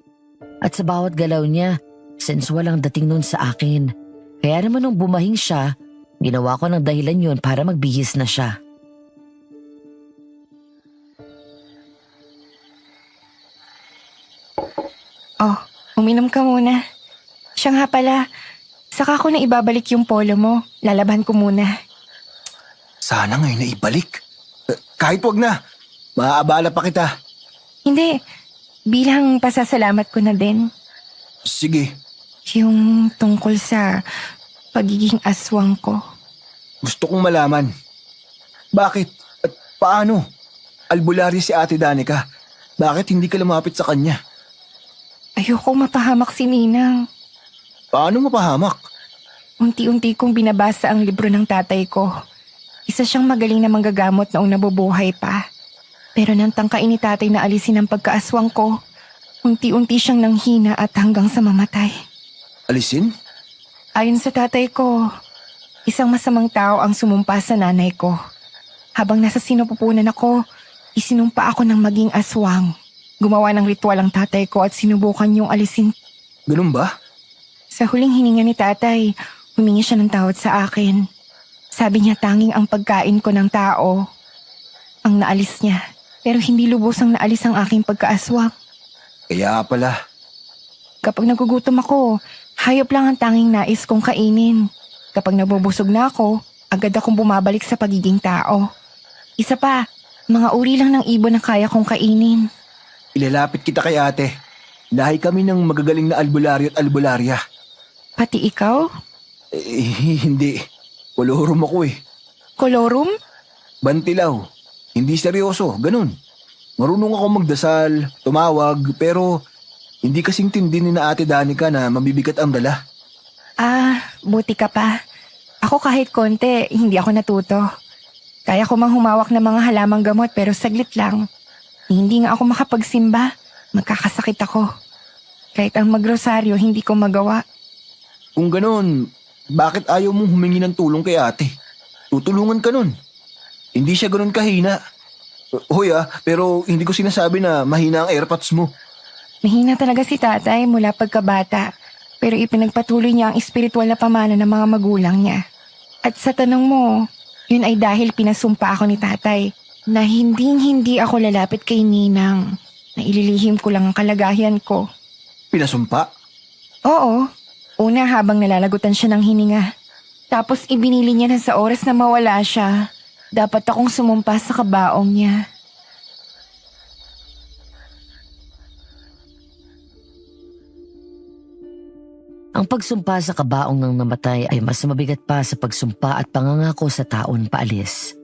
At sa bawat galaw niya, sensual ang dating nun sa akin. Kaya naman nung bumahing siya, ginawa ko ng dahilan yon para magbihis na siya. Oh, uminom ka muna. Siya nga pala, saka ko na ibabalik yung polo mo. Lalaban ko muna. Sana ngayon na ibalik. Kahit wag na, maaabala pa kita. Hindi, bilang pasasalamat ko na din. Sige, Yung tungkol sa pagiging aswang ko. gusto kong malaman. Bakit at paano? Albularyo si Ate Danica. Bakit hindi ka lumapit sa kanya? Ayoko mapahamak si Ninang. Paano mapahamak? Unti-unti kong binabasa ang libro ng tatay ko. Isa siyang magaling na manggagamot noong nabubuhay pa. Pero nang tangkain ni tatay na alisin ang pagkaaswang ko, unti-unti siyang nanghina at hanggang sa mamatay. Alisin? Ayon sa tatay ko, isang masamang tao ang sumumpa sa nanay ko. Habang nasa sinupupunan ako, isinumpa ako ng maging aswang. Gumawa ng ritual ang tatay ko at sinubukan yung alisin. Ganun ba? Sa huling hininga ni tatay, humingi siya ng tawad sa akin. Sabi niya tanging ang pagkain ko ng tao ang naalis niya. Pero hindi lubosang naalis ang aking pagkaaswang. Kaya pala. Kapag nagugutom ako, hayop lang ang tanging nais kong kainin. Kapag nabubusog na ako, agad akong bumabalik sa pagiging tao. Isa pa, mga uri lang ng ibon ang kaya kong kainin. Ilalapit kita kay ate. Lahi kami ng magagaling na albularyo at albularya. Pati ikaw? Hindi. Kolorum ako eh. Kolorum? Bantilaw. Hindi seryoso, ganun. Marunong ako magdasal, tumawag, pero hindi kasing tindi ni na Ate Danica na mabibigat ang dala. Buti ka pa. Ako kahit konti, hindi ako natuto. Kaya ko mang humawak ng mga halamang gamot pero saglit lang. Hindi nga ako makapagsimba, magkakasakit ako. Kahit ang magrosaryo, hindi ko magawa. Kung ganun, bakit ayaw mong humingi ng tulong kay ate? Tutulungan ka nun. Hindi siya ganun kahina. Hoy pero hindi ko sinasabi na mahina ang airpods mo. Mahina talaga si tatay mula pagkabata, pero ipinagpatuloy niya ang espiritual na pamana ng mga magulang niya. At sa tanong mo, yun ay dahil pinasumpa ako ni tatay na hindi ako lalapit kay Ninang, na ililihim ko lang ang kalagayan ko. Pinasumpa? Oo, una habang nalalagutan siya ng hininga. Tapos ibinili niya na sa oras na mawala siya, dapat akong sumumpa sa kabaong niya. Ang pagsumpa sa kabaong ng namatay ay mas mabigat pa sa pagsumpa at pangangako sa taon paalis.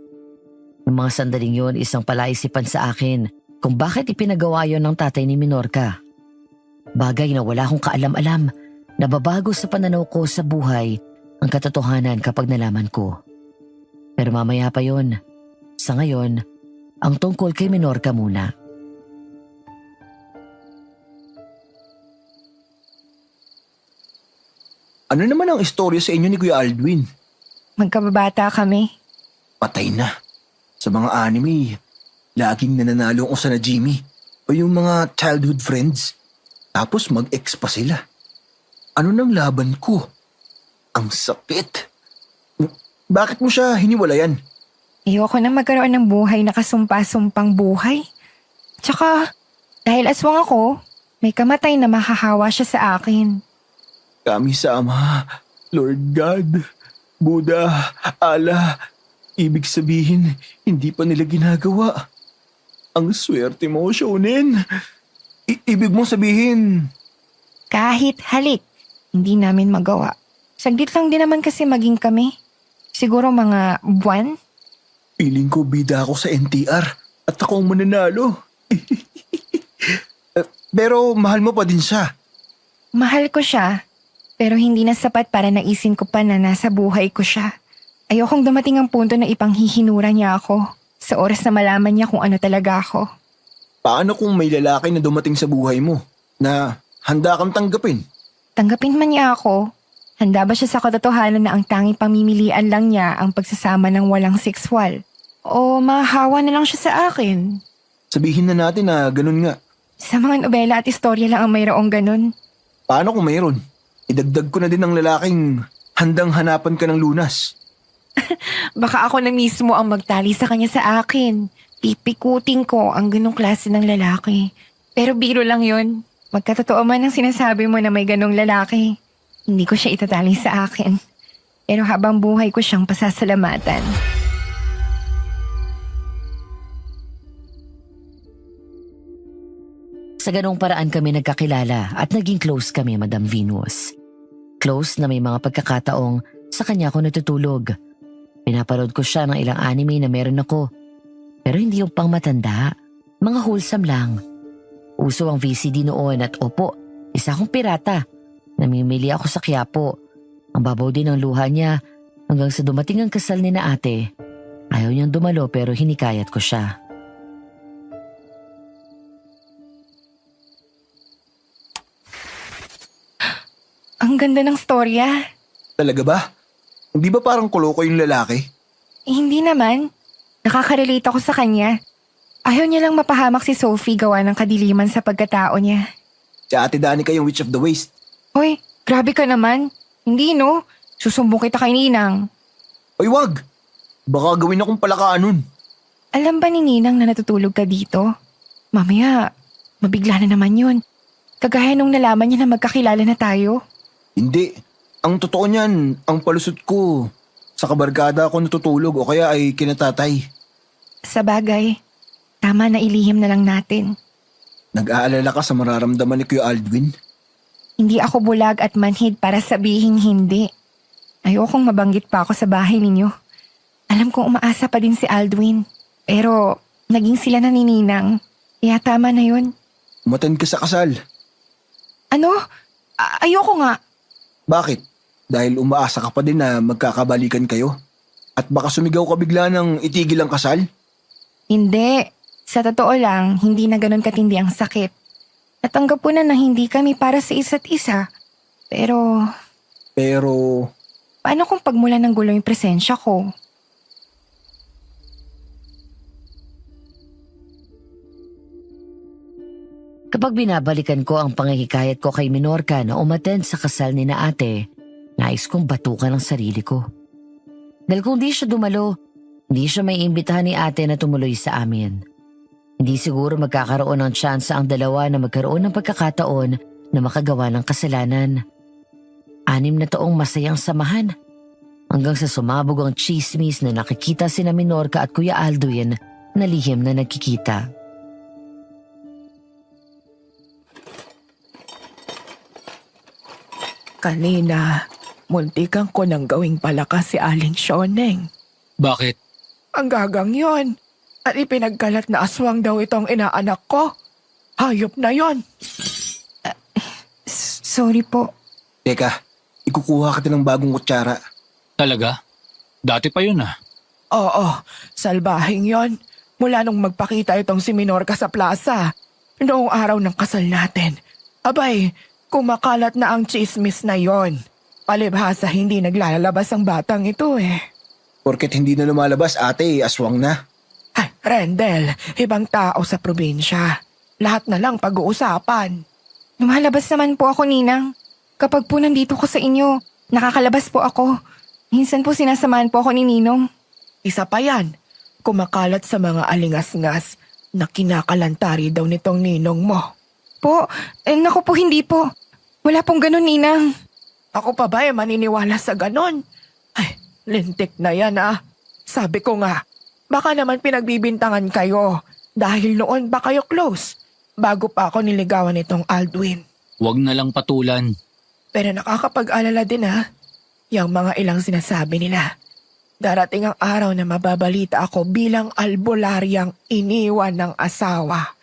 Noong mga sandaling yon, isang palaisipan sa akin kung bakit ipinagawa yon ng tatay ni Minorca. Bagay na wala akong kaalam-alam, nababago sa pananaw ko sa buhay ang katotohanan kapag nalaman ko. Pero mamaya pa yon. Sa ngayon, ang tungkol kay Minorca muna. Ano naman ang istorya sa inyo ni Kuya Aldwin? Magkababata kami. Patay na. Sa mga anime, laging nananalo ko sa na Jimmy o yung mga childhood friends. Tapos mag-ex pa sila. Ano nang laban ko? Ang sakit. Bakit mo siya hiniwalayan? Ayoko na magkaroon ng buhay na kasumpa-sumpang buhay. Tsaka, dahil aswang ako, may kamatay na mahahawa siya sa akin. Kami sa Ama, Lord God, Buddha, Allah, ibig sabihin, hindi pa nila ginagawa. Ang swerte mo, Shonen. Ibig mong sabihin, Kahit halik, hindi namin magawa. Saglit lang din naman kasi maging kami. Siguro mga buwan. feeling ko bida ako sa NTR at ako ang mananalo. Pero mahal mo pa din siya. Mahal ko siya, pero hindi na sapat para naisin ko pa na nasa buhay ko siya. Ayokong dumating ang punto na ipanghihinura niya ako sa oras na malaman niya kung ano talaga ako. Paano kung may lalaki na dumating sa buhay mo na handa kang tanggapin? Tanggapin man niya ako, handa ba siya sa katotohanan na ang tanging pamimilian lang niya ang pagsasama ng walang sexual? O mahahawa na lang siya sa akin? Sabihin na natin na ganun nga. Sa mga nobela at istorya lang ang mayroong ganun. Paano kung mayroon? Idagdag ko na din ang lalaking handang hanapan ka ng lunas. Baka ako na mismo ang magtali sa kanya sa akin. Pipikutin ko ang ganong klase ng lalaki. Pero biro lang yun. Magkatotoo man ang sinasabi mo na may ganong lalaki. Hindi ko siya itatali sa akin. Pero habang buhay ko siyang pasasalamatan. Sa ganong paraan kami nagkakilala at naging close kami, Madam Venus. Close na may mga pagkakataong sa kanya ako natutulog. Pinapanood ko siya ng ilang anime na meron ako. Pero hindi yung pang matanda, mga wholesome lang. Uso ang VCD noon at opo, isa akong pirata. Namimili ako sa Quiapo. Ang babaw din ang luha niya hanggang sa dumating ang kasal ni na ate. Ayaw niyang dumalo pero hinikayat ko siya. Ang ganda ng storya. Talaga ba? Hindi ba parang kuloko yung lalaki? Hindi naman. Nakaka-relate ako sa kanya. Ayaw niya lang mapahamak si Sophie gawa ng kadiliman sa pagkatao niya. Si Ate Danica yung Witch of the Waste. Hoy, grabe ka naman. Hindi no, susumbong kita kay Ninang. Oy, wag! Baka gawin akong palakaan nun. Alam ba ni Ninang na natutulog ka dito? Mamaya, mabigla na naman yun. Kagaya nung nalaman niya na magkakilala na tayo. Hindi. Ang totoo niyan, ang palusot ko, sa kabarkada ako natutulog o kaya ay kinatatay. Sa bagay, tama na ilihim na lang natin. Nag-aalala ka sa mararamdaman ni Kuya Aldwin? Hindi ako bulag at manhid para sabihin hindi. Ayokong mabanggit pa ako sa bahay ninyo. Alam kong umaasa pa din si Aldwin. Pero naging sila na ni Ninang. Kaya tama na yun. Umattend ka sa kasal. Ano? Ayoko nga. Bakit? Dahil umaasa ka pa din na magkakabalikan kayo? At baka sumigaw ka bigla ng itigil ang kasal? Hindi. Sa totoo lang, hindi na ganun katindi ang sakit. Natanggap ko na hindi kami para sa isa't isa. Pero, paano kung pagmula ng gulo yung presensya ko? Kapag binabalikan ko ang pangihikayat ko kay Minorca na umattend sa kasal ni na ate, nais kong batukan ang sarili ko. Dahil kung di siya dumalo, hindi siya may imbitahan ni ate na tumuloy sa amin. Hindi siguro magkakaroon ng tsansa ang dalawa na magkaroon ng pagkakataon na makagawa ng kasalanan. 6 na taong masayang samahan. Hanggang sa sumabog ang chismis na nakikita sina Minorca at Kuya Aldwin na lihim na nagkikita. Kanina, muntikan ko nang gawing palakas si Aling Shoneng. Bakit? Ang gagang yon. At ipinagkalat na aswang daw itong inaanak ko. Hayop na yon. Sorry po. Teka, ikukuha kita ng bagong kutsara. Talaga? Dati pa yun ah. Oo, salbahing yon. Mula nung magpakita itong si Minorca sa plaza. Noong araw ng kasal natin. Abay, kumakalat na ang chismis na yon. Palibhasa hindi naglalabas ang batang ito eh. Porket hindi na lumalabas, ate, aswang na. Ay, Rendel, ibang tao sa probinsya. Lahat na lang pag-uusapan. Lumalabas naman po ako, Ninang. Kapag po nandito ko sa inyo, nakakalabas po ako. Minsan po sinasamahan po ako ni Ninong. Isa pa yan, kumakalat sa mga alingas-ngas na kinakalantari daw nitong ninong mo. Po, naku po hindi po. Wala pong ganun, Ninang. Ako pa ba maniniwala sa ganon? Ay, lintik na yan ah. Sabi ko nga, baka naman pinagbibintangan kayo. Dahil noon ba kayo close? Bago pa ako niligawan nitong Aldwin. Huwag na lang patulan. Pero nakakapag-alala din yung mga ilang sinasabi nila. Darating ang araw na mababalita ako bilang albularyang iniwan ng asawa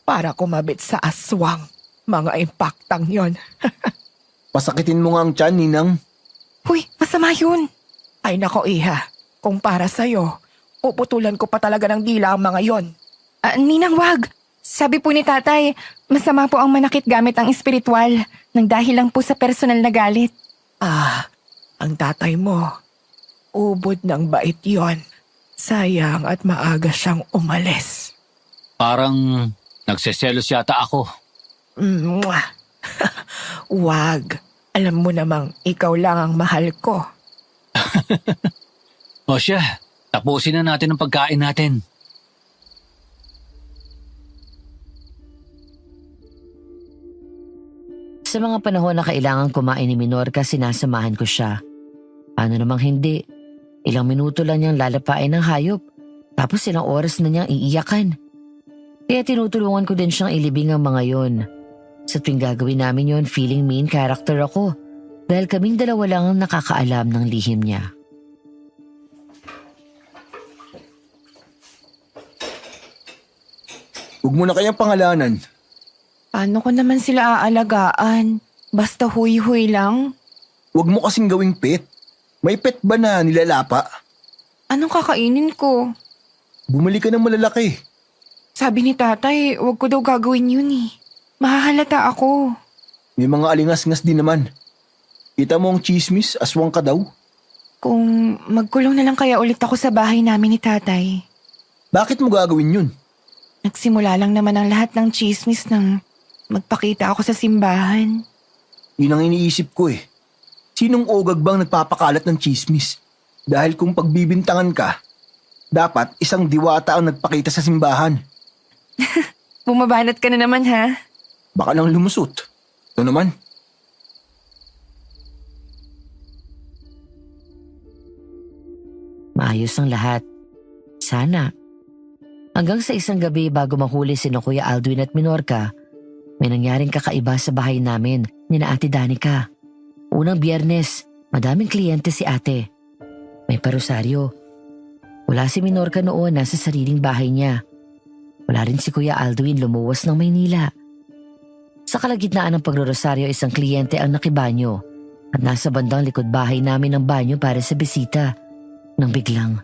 para kumabit sa aswang. Mga impaktang yon. Pasakitin mo nga ang tiyan, Ninang. Huy, masama yun. Ay nako iha, kung para sa'yo, puputulan ko pa talaga ng dila ang mga yon. Ninang, wag. Sabi po ni tatay, masama po ang manakit gamit ang espiritual nang dahil lang po sa personal na galit. Ang tatay mo, ubod ng bait yon. Sayang at maaga siyang umalis. Parang nagseselos yata ako. Mwah! Wag. Alam mo namang ikaw lang ang mahal ko. O siya, tapusin na natin ang pagkain natin. Sa mga panahon na kailangan kumain ni Minorca, sinasamahan ko siya. Paano namang hindi? Ilang minuto lang niyang lalapain ng hayop, tapos ilang oras na niyang iiyakan. Kaya tinutulungan ko din siyang ilibing ang mga yon. Sa tuwing gagawin namin yon, feeling main character ako dahil kaming dalawa lang ang nakakaalam ng lihim niya. Huwag mo na kayang pangalanan. Paano ko naman sila aalagaan? Basta huy-huy lang? Huwag mo kasing gawing pet. May pet ba na nilalapa? Anong kakainin ko? Bumili ka ng malalaki. Sabi ni tatay, wag ko daw gagawin yun eh. Mahahalata ako. May mga alingas-ngas din naman. Kita mo ang chismis, aswang ka daw. Kung magkulong na lang kaya ulit ako sa bahay namin ni tatay. Bakit mo gagawin yun? Nagsimula lang naman ang lahat ng chismis nang magpakita ako sa simbahan. Yun ang iniisip ko eh. Sinong ogag bang nagpapakalat ng chismis? Dahil kung pagbibintangan ka, dapat isang diwata ang nagpakita sa simbahan. Bumabanat ka na naman ha? Baka lang lumusot. Ito naman. Maayos ang lahat. Sana. Hanggang sa isang gabi bago mahuli si Kuya Aldwin at Minorca, may nangyaring kakaiba sa bahay namin ni na Ate Danica. Unang Biyernes, madaming kliyente si ate. May parosaryo. Wala si Minorca noon, nasa sariling bahay niya. Wala rin si Kuya Aldwin, lumuwas ng Maynila. Sa kalagitnaan ng pagrorosaryo, isang kliyente ang nakibanyo at nasa bandang likod bahay namin ang banyo para sa bisita. Nang biglang,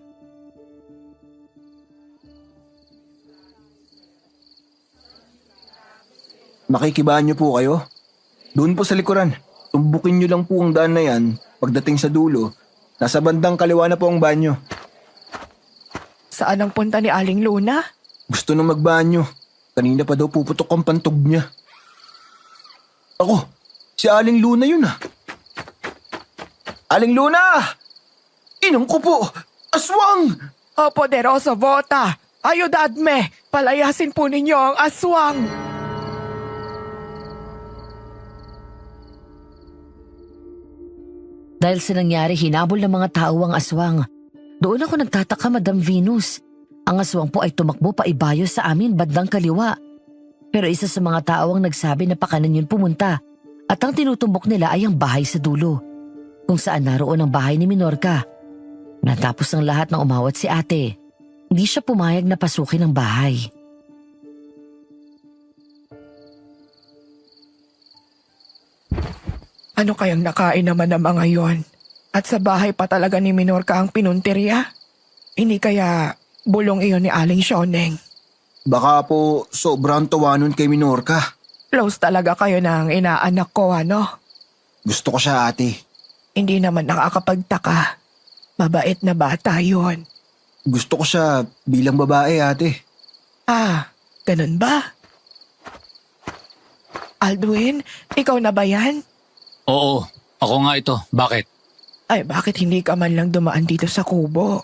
Makikibanyo po kayo? Doon po sa likuran. Tumbukin nyo lang po ang daan na yan. Pagdating sa dulo, nasa bandang kaliwa na po ang banyo. Saan ang punta ni Aling Luna? Gusto nang magbanyo. Kanina pa daw puputok ang pantog niya. Ako, si Aling Luna yun ah. Aling Luna! Inong ko po! Aswang! O poderoso Vota! Ayudadme! Palayasin po ninyo ang aswang! dahil sa nangyari, hinabol ng mga tao ang aswang. Doon ako nagtataka, Madam Venus. Ang aswang po ay tumakbo pa ibayo sa amin bandang kaliwa. Pero isa sa mga tao ang nagsabi na pakanan yun pumunta at ang tinutumbok nila ay ang bahay sa dulo, kung saan naroon ang bahay ni Minorca. Natapos ang lahat ng umawat si ate. Hindi siya pumayag na pasukin ang bahay. Ano kayang nakain naman ng mga yon? At sa bahay pa talaga ni Minorca ang pinunteriya? Hindi kaya bulong iyon ni Aling Shoneng? Baka po sobrang tuwa nun kay Minorca. Close talaga kayo ng inaanak ko, ano? Gusto ko siya, ate. Hindi naman nakakapagtaka. Mabait na bata yon. Gusto ko siya bilang babae, ate. Ganun ba? Aldwin, ikaw na ba yan? Oo, ako nga ito. Bakit? Ay, bakit hindi ka man lang dumaan dito sa kubo?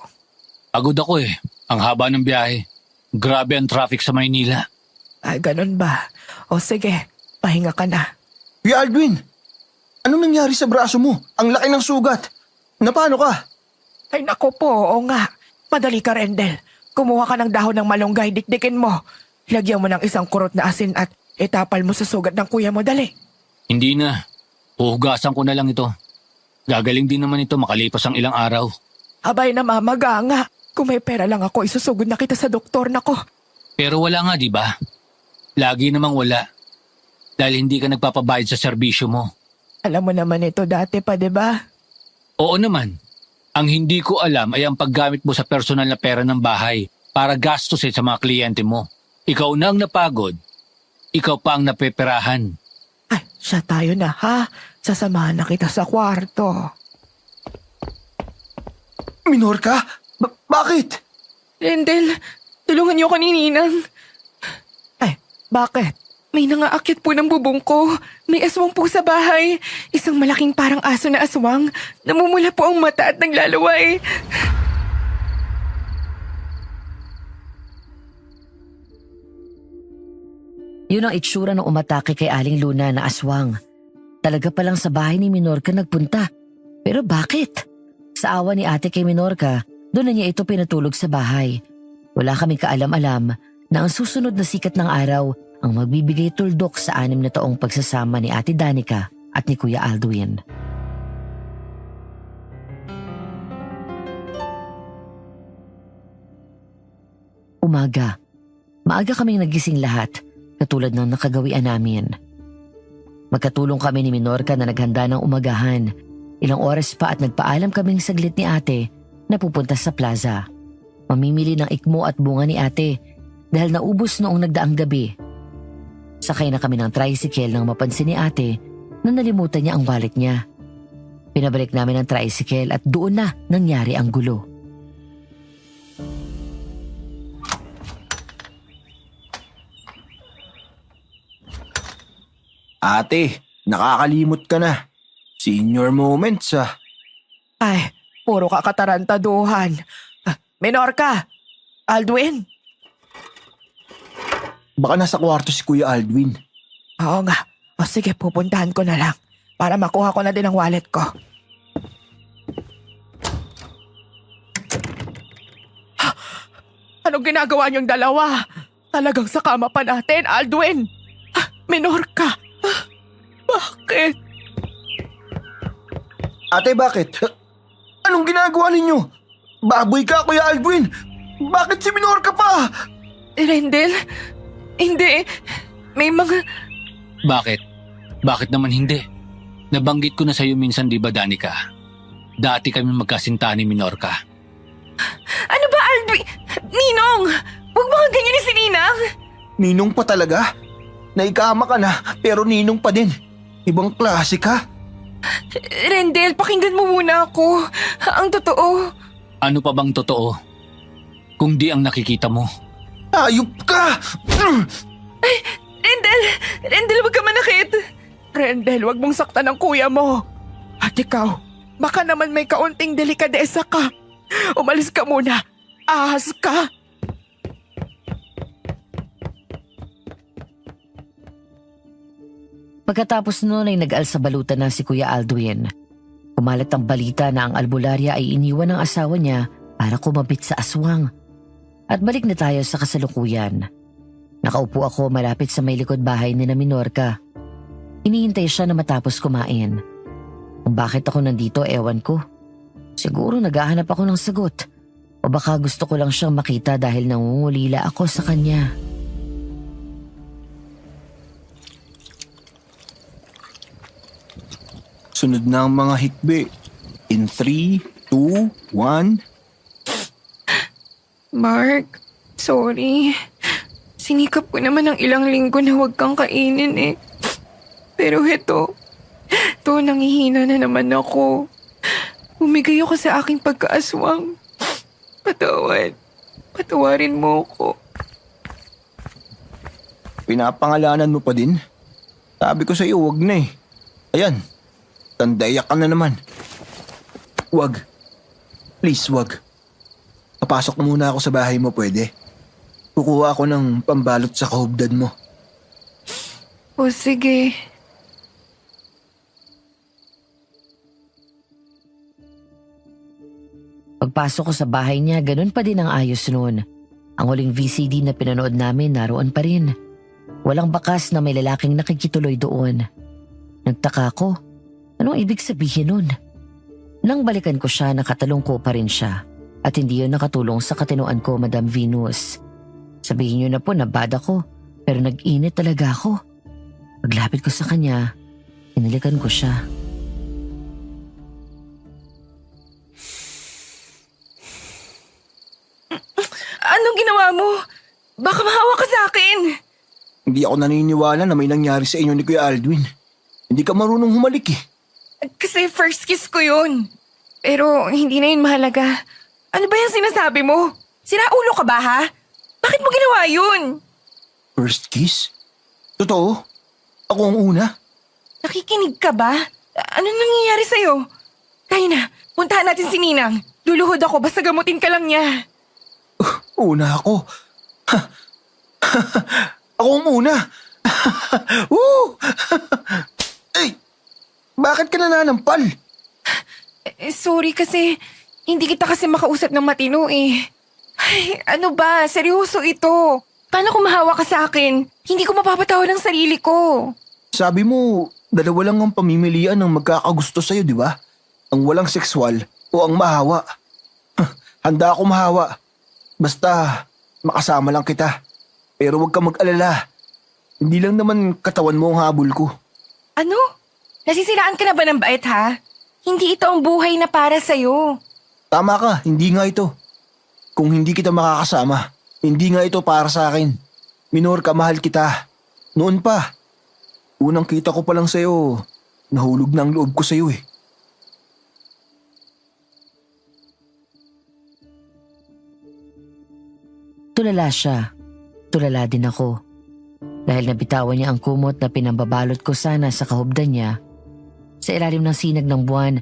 Pagod ako eh. Ang haba ng biyahe. Grabe ang traffic sa Maynila. Ay, ganun ba? O sige, pahinga ka na. Kuya Aldwin, anong nangyari sa braso mo? Ang laki ng sugat. Napano ka? Ay, nako po, oo nga. Madali ka, Rendel. kumuha ka ng dahon ng malunggay, dikdikin mo. Lagyan mo ng isang kurot na asin at itapal mo sa sugat ng kuya mo, dali. Hindi na. Huhugasan ko na lang ito. Gagaling din naman ito makalipas ang ilang araw. Abay, namamaga nga. Kung may pera lang ako, isusugod na kita sa doktor nako. Pero wala nga, di ba? Lagi namang wala. Dahil hindi ka nagpapabayad sa serbisyo mo. Alam mo naman ito dati pa, di ba? Oo naman. Ang hindi ko alam ay ang paggamit mo sa personal na pera ng bahay para gastusin sa mga kliyente mo. Ikaw na ang napagod. Ikaw pa ang napeperahan. Ay, siya tayo na ha. Sasamahan na kita sa kwarto. Minorca? Bakit? Rendel, tulungan niyo ako ni Ninang. Ay, bakit? May nangaakit po ng bubong ko. May aswang po sa bahay. Isang malaking parang aso na aswang. Namumula po ang mata at naglalaway. Yun ang itsura ng umatake kay Aling Luna na aswang. Talaga palang sa bahay ni Minorca nagpunta. Pero bakit? Sa awa ni ate kay Minorca, doon na niya ito pinatulog sa bahay. Wala kaming kaalam-alam na ang susunod na sikat ng araw ang magbibigay tuldok sa 6 na taong pagsasama ni Ate Danica at ni Kuya Aldwin. Umaga. Maaga kaming nagising lahat, katulad ng nakagawian namin. Magkatulong kami ni Minorca na naghanda ng umagahan. Ilang oras pa at nagpaalam kaming saglit ni ate na pupunta sa plaza. Mamimili ng ikmo at bunga ni ate dahil naubos noong nagdaang gabi. Sakay na kami ng tricycle nang mapansin ni ate na nalimutan niya ang wallet niya. Pinabalik namin ang tricycle at doon na nangyari ang gulo. Ate, nakakalimot ka na. Senior moments ah. Ay, puro ka katarantaduhan. Minorca! Aldwin! Baka nasa kwarto si Kuya Aldwin. Oo nga. O sige, pupuntahan ko na lang para makuha ko na din ang wallet ko. Anong ginagawa niyong dalawa? Talagang sa kama pa natin, Aldwin! Minorca! Bakit? Ate, bakit? Anong ginagawa ninyo? Baboy ka, Kuya Aldwin! Bakit si Minorca pa? Rendel, hindi. May mga... Bakit? Bakit naman hindi? Nabanggit ko na sa'yo minsan, di ba, Danica? Dati kami magkasintahan ni Minorca. Ano ba, Aldwin? Ninong! Huwag mo kang ganyan ni si Ninang! Ninong pa talaga? Naikama ka na, pero ninong pa din. Ibang klase ka. Rendel, pakinggan mo muna ako. Ang totoo. Ano pa bang totoo? Kung di ang nakikita mo. Ayop ka! Rendel, huwag ka manakit. Rendel, wag mong saktan ng kuya mo. At ikaw, baka naman may kaunting delikadesa ka. Umalis ka muna. Ahas ka. Pagkatapos noon ay nag-alsabalutan na si Kuya Aldwin. Kumalat ang balita na ang albularya ay iniwan ng asawa niya para kumapit sa aswang. At balik na tayo sa kasalukuyan. Nakaupo ako malapit sa may likod bahay ni na Minorca. Hinihintay siya na matapos kumain. Kung bakit ako nandito, ewan ko. Siguro naghahanap ako ng sagot. O baka gusto ko lang siyang makita dahil nangungulila ako sa kanya. Sunod na ang mga hikbi. In 3, 2, 1... Mark, sorry. Sinikap ko naman ng ilang linggo na huwag kang kainin eh. Pero heto, nangihina na naman ako. Bumigay ako sa aking pagkaaswang. Patawarin mo ko. Pinapangalanan mo pa din? Sabi ko sa'yo, wag na eh. Ayan, tandaya ka na naman. Wag. Please, wag. Papasok muna ako sa bahay mo, pwede? Kukuha ako ng pambalot sa kahubdad mo. O sige. Pagpasok ko sa bahay niya, ganun pa din ang ayos noon. Ang huling VCD na pinanood namin naroon pa rin. Walang bakas na may lalaking nakikituloy doon. Nagtaka ko, anong ibig sabihin nun? Nang balikan ko siya, nakatalong ko pa rin siya. At hindi yun nakatulong sa katinoan ko, Madam Venus. Sabihin niyo na po na bad ako, pero nag-init talaga ako. Paglapit ko sa kanya, inalikan ko siya. Anong ginawa mo? Baka mahawa ka sa akin. Hindi ako naniniwala na may nangyari sa inyo ni Kuya Aldwin. Hindi ka marunong humalik eh. Kasi first kiss ko yun. Pero hindi na yun mahalaga. Ano ba yung sinasabi mo? Sira ulo ka ba ha? Bakit mo ginawa yun? First kiss? Totoo? Ako ang una? Nakikinig ka ba? Ano nangyayari sa'yo? Kaya na, puntahan natin si Ninang. Luluhod ako basta gamutin ka lang niya. Una ako. Ako ang una. Woo! Ay, bakit ka nananampal? Sorry kasi hindi kita kasi makausap ng matino eh. Ay, ano ba? Seryoso ito. Paano kung mahawa ka sa akin? Hindi ko mapapatawad ang sarili ko. Sabi mo, dalawa lang ang pamimilian ng magkakagusto sa'yo, di ba? Ang walang sexual o ang mahawa. Handa ako mahawa. Basta makasama lang kita. Pero huwag ka mag-alala. Hindi lang naman katawan mo ang habol ko. Ano? Nasisiraan ka na ba ng bait ha? Hindi ito ang buhay na para sa'yo. Tama ka, hindi nga ito. Kung hindi kita makakasama, hindi nga ito para sa akin. Minor ka, mahal kita. Noon pa. Unang kita ko pa lang sa'yo, nahulog na ang loob ko sa'yo eh. Tulala siya. Tulala din ako. Dahil nabitawan niya ang kumot na pinambabalot ko sana sa kahubdan niya. Sa ilalim ng sinag ng buwan,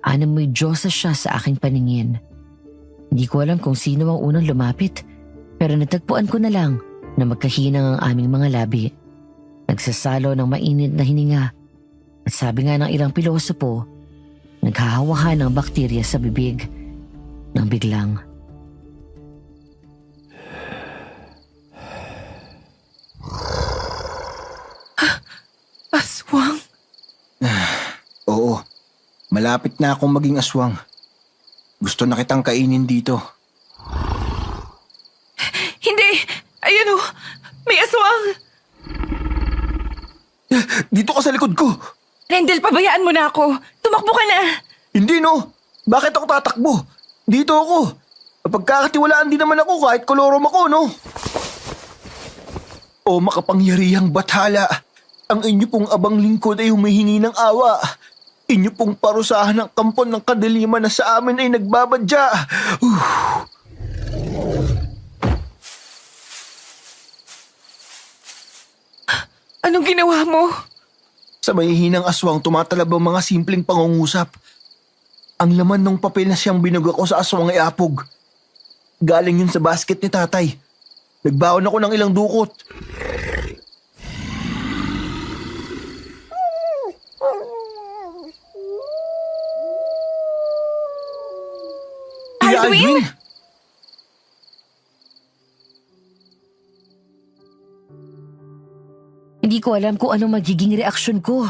anamoy Diyosa siya sa aking paningin. Hindi ko alam kung sino ang unang lumapit, pero natagpuan ko na lang na magkahinang ang aming mga labi. Nagsasalo ng mainit na hininga. At sabi nga ng ilang pilosopo, naghahawahan ng bakterya sa bibig nang biglang. Aswang? Oo, malapit na akong maging aswang. Gusto na kitang kainin dito. Hindi! Ayun oh! May aswang! Dito ka sa likod ko! Rendel, pabayaan mo na ako. Tumakbo ka na. Hindi no! Bakit ako tatakbo? Dito ako! Pagkakatiwalaan din naman ako kahit kolorom ako, no? O makapangyarihang bathala! Ang inyo pong abang lingkod ay humihingi ng awa. Inyo pong parusahan ng kampon ng kadiliman na sa amin ay nagbabadya. Anong ginawa mo? Sa mahihinang aswang tumatalab ang mga simpleng pangungusap. Ang laman ng papel na siyang binuga ko sa aswang ay apog. Galing yun sa basket ni tatay. Nagbaon ako ng ilang dukot. Kuya Aldwin? Hindi ko alam kung ano magiging reaksyon ko.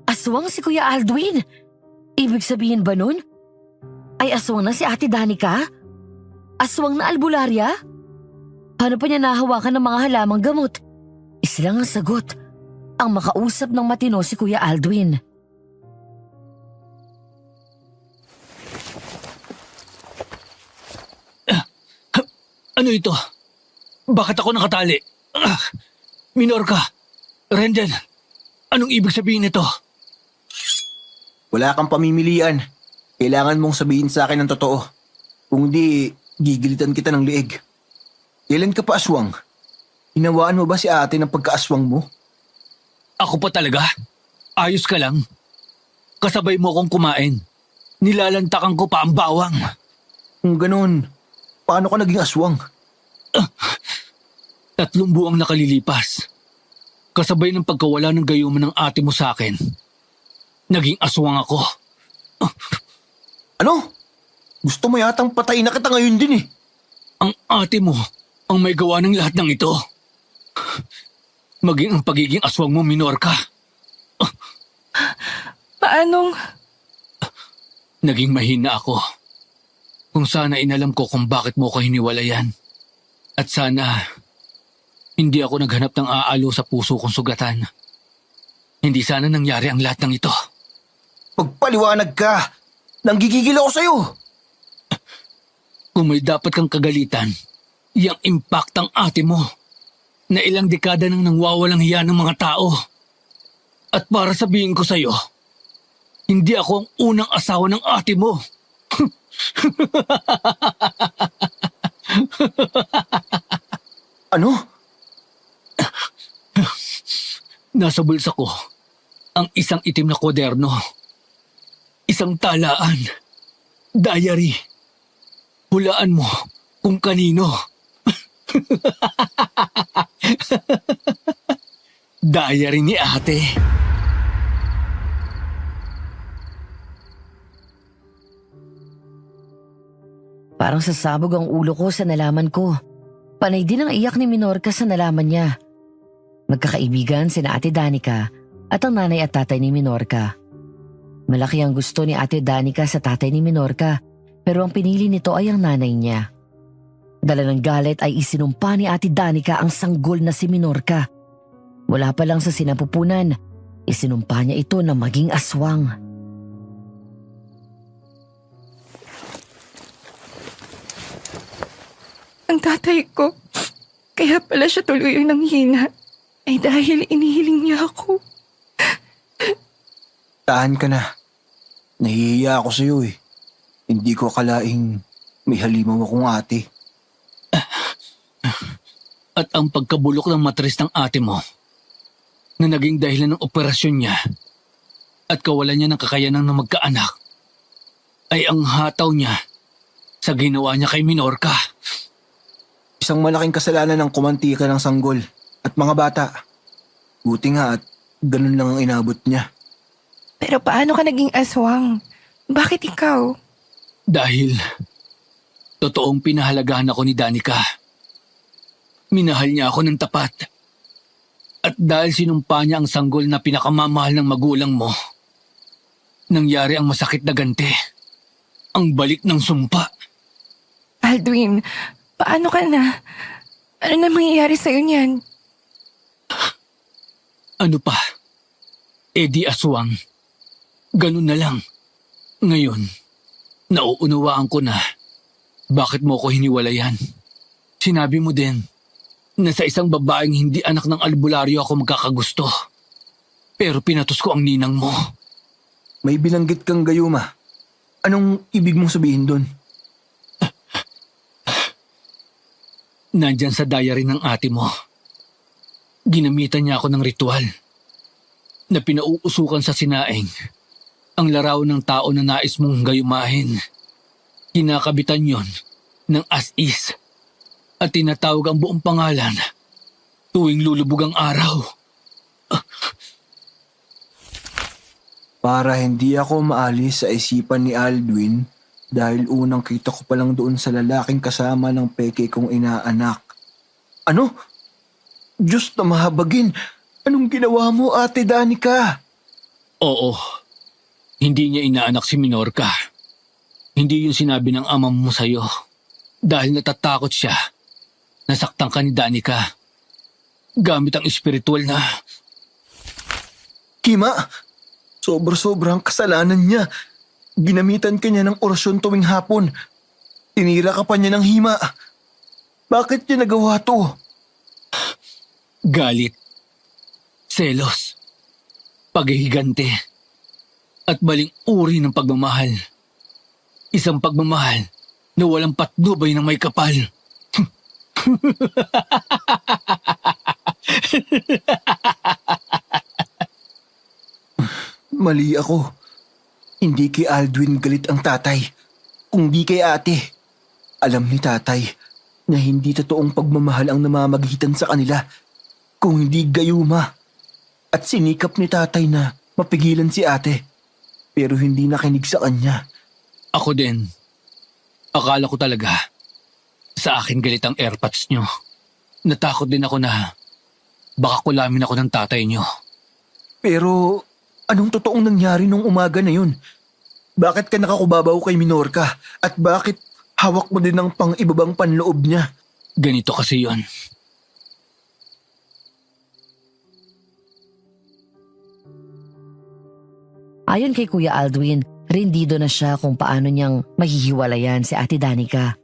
Aswang si Kuya Aldwin? Ibig sabihin ba nun? Ay aswang na si Ate Danica? Aswang na albularya? Paano pa niya nahawakan ng mga halamang gamot? Isa lang ang sagot. Ang makausap ng matino si Kuya Aldwin. Ano ito? Bakit ako nakatali? Minor ka. Rendel, anong ibig sabihin nito? Wala kang pamimilian. Kailangan mong sabihin sa akin ang totoo. Kung di, gigilitan kita ng liig. Kailan ka pa aswang? Hinawaan mo ba si ate ng pagkaaswang mo? Ako pa talaga? Ayos ka lang? Kasabay mo akong kumain. Nilalantakan ko pa ang bawang. Kung ganun, paano ka naging aswang? 3 buwang nakalilipas. Kasabay ng pagkawala ng gayuman ng ate mo sa akin. Naging aswang ako. Ano? Gusto mo yatang patay na kita ngayon din eh. Ang ate mo, ang may gawa ng lahat ng ito. Maging ang pagiging aswang mo, Minorca. Paanong... Naging mahina ako. Kung sana inalam ko kung bakit mo ko hiniwalayan. At sana, hindi ako naghanap ng aalo sa puso kong sugatan. Hindi sana nangyari ang lahat ng ito. Pagpaliwanag ka! Nanggigigil ako sa'yo! Kung may dapat kang kagalitan, yung impact ang ate mo na ilang dekada nang nangwawalang hiya ng mga tao. At para sabihin ko sa'yo, hindi ako ang unang asawa ng ate mo. Ano? Nasa bulsa ko ang isang itim na kwaderno. Isang talaan. Diary. Hulaan mo kung kanino. Diary ni ate. Parang sasabog ang ulo ko sa nalaman ko. Panay din ang iyak ni Minorca sa nalaman niya. Magkakaibigan sina Ate Danica at ang nanay at tatay ni Minorca. Malaki ang gusto ni Ate Danica sa tatay ni Minorca, pero ang pinili nito ay ang nanay niya. Dala ng galit ay isinumpa ni Ate Danica ang sanggol na si Minorca. Wala pa lang sa sinapupunan, isinumpa niya ito na maging aswang. Ang tatay ko, kaya pala siya tuloy ng hina, ay dahil inihiling niya ako. Tahan ka na. Nahihiya ako sa'yo eh. Hindi ko akalaing may halimaw akong ate. At ang pagkabulok ng matris ng ate mo na naging dahilan ng operasyon niya at kawalan niya ng kakayanan na magkaanak ay ang hataw niya sa ginawa niya kay Minorca. Isang malaking kasalanan ng kumantika ng sanggol at mga bata. Buti nga at ganun lang ang inabot niya. Pero paano ka naging aswang? Bakit ikaw? Dahil totoong pinahalagahan ako ni Danica. Minahal niya ako ng tapat. At dahil sinumpa niya ang sanggol na pinakamamahal ng magulang mo, nangyari ang masakit na ganti. Ang balik ng sumpa. Aldwin, paano ka na? Ano na mangyayari sa'yo niyan? Ano pa? Di aswang. Ganun na lang. Ngayon, nauunawaan ko na bakit mo ko hiniwalayan. Sinabi mo din na sa isang babaeng hindi anak ng albularyo ako magkakagusto. Pero pinatos ko ang ninang mo. May binanggit kang gayuma. Anong ibig mong sabihin doon? Nandyan sa diary ng ate mo. Ginamitan niya ako ng ritual na pinauusukan sa sinaing ang larawan ng tao na nais mong gayumahin. Kinakabitan yon ng as-is at tinatawag ang buong pangalan tuwing lulubog ang araw. Para hindi ako maalis sa isipan ni Aldwin dahil unang kita ko pa lang doon sa lalaking kasama ng peke kong inaanak. Ano? Diyos na mahabagin. Anong ginawa mo, Ate Danica? Oo, hindi niya inaanak si Minorca. Hindi yun sinabi ng ama mo sa'yo dahil natatakot siya. Nasaktan ka ni Danica gamit ang espiritual na... Kima, sobra-sobrang kasalanan niya. Ginamitan ka niya ng orasyon tuwing hapon. Tinira ka pa niya ng hima. Bakit niya nagawa to? Galit, selos, paghihigante, at baling uri ng pagmamahal. Isang pagmamahal na walang patnubay ng may kapal. Mali ako. Hindi kay Aldwin galit ang tatay, kundi kay ate. Alam ni tatay na hindi totoong pagmamahal ang namamagitan sa kanila, kung hindi gayuma. At sinikap ni tatay na mapigilan si ate, pero hindi nakinig sa kanya. Ako din. Akala ko talaga Sa akin galit ang airpods nyo. Natakot din ako na baka kulamin ako ng tatay nyo. Pero anong totoong nangyari nung umaga na yun? Bakit ka nakakubabaw kay Minorca? At bakit hawak mo din ng pang-ibabang panloob niya? Ganito kasi yon. Ayon kay Kuya Aldwin, rindido na siya kung paano niyang mahihiwalayan si Ate Danica.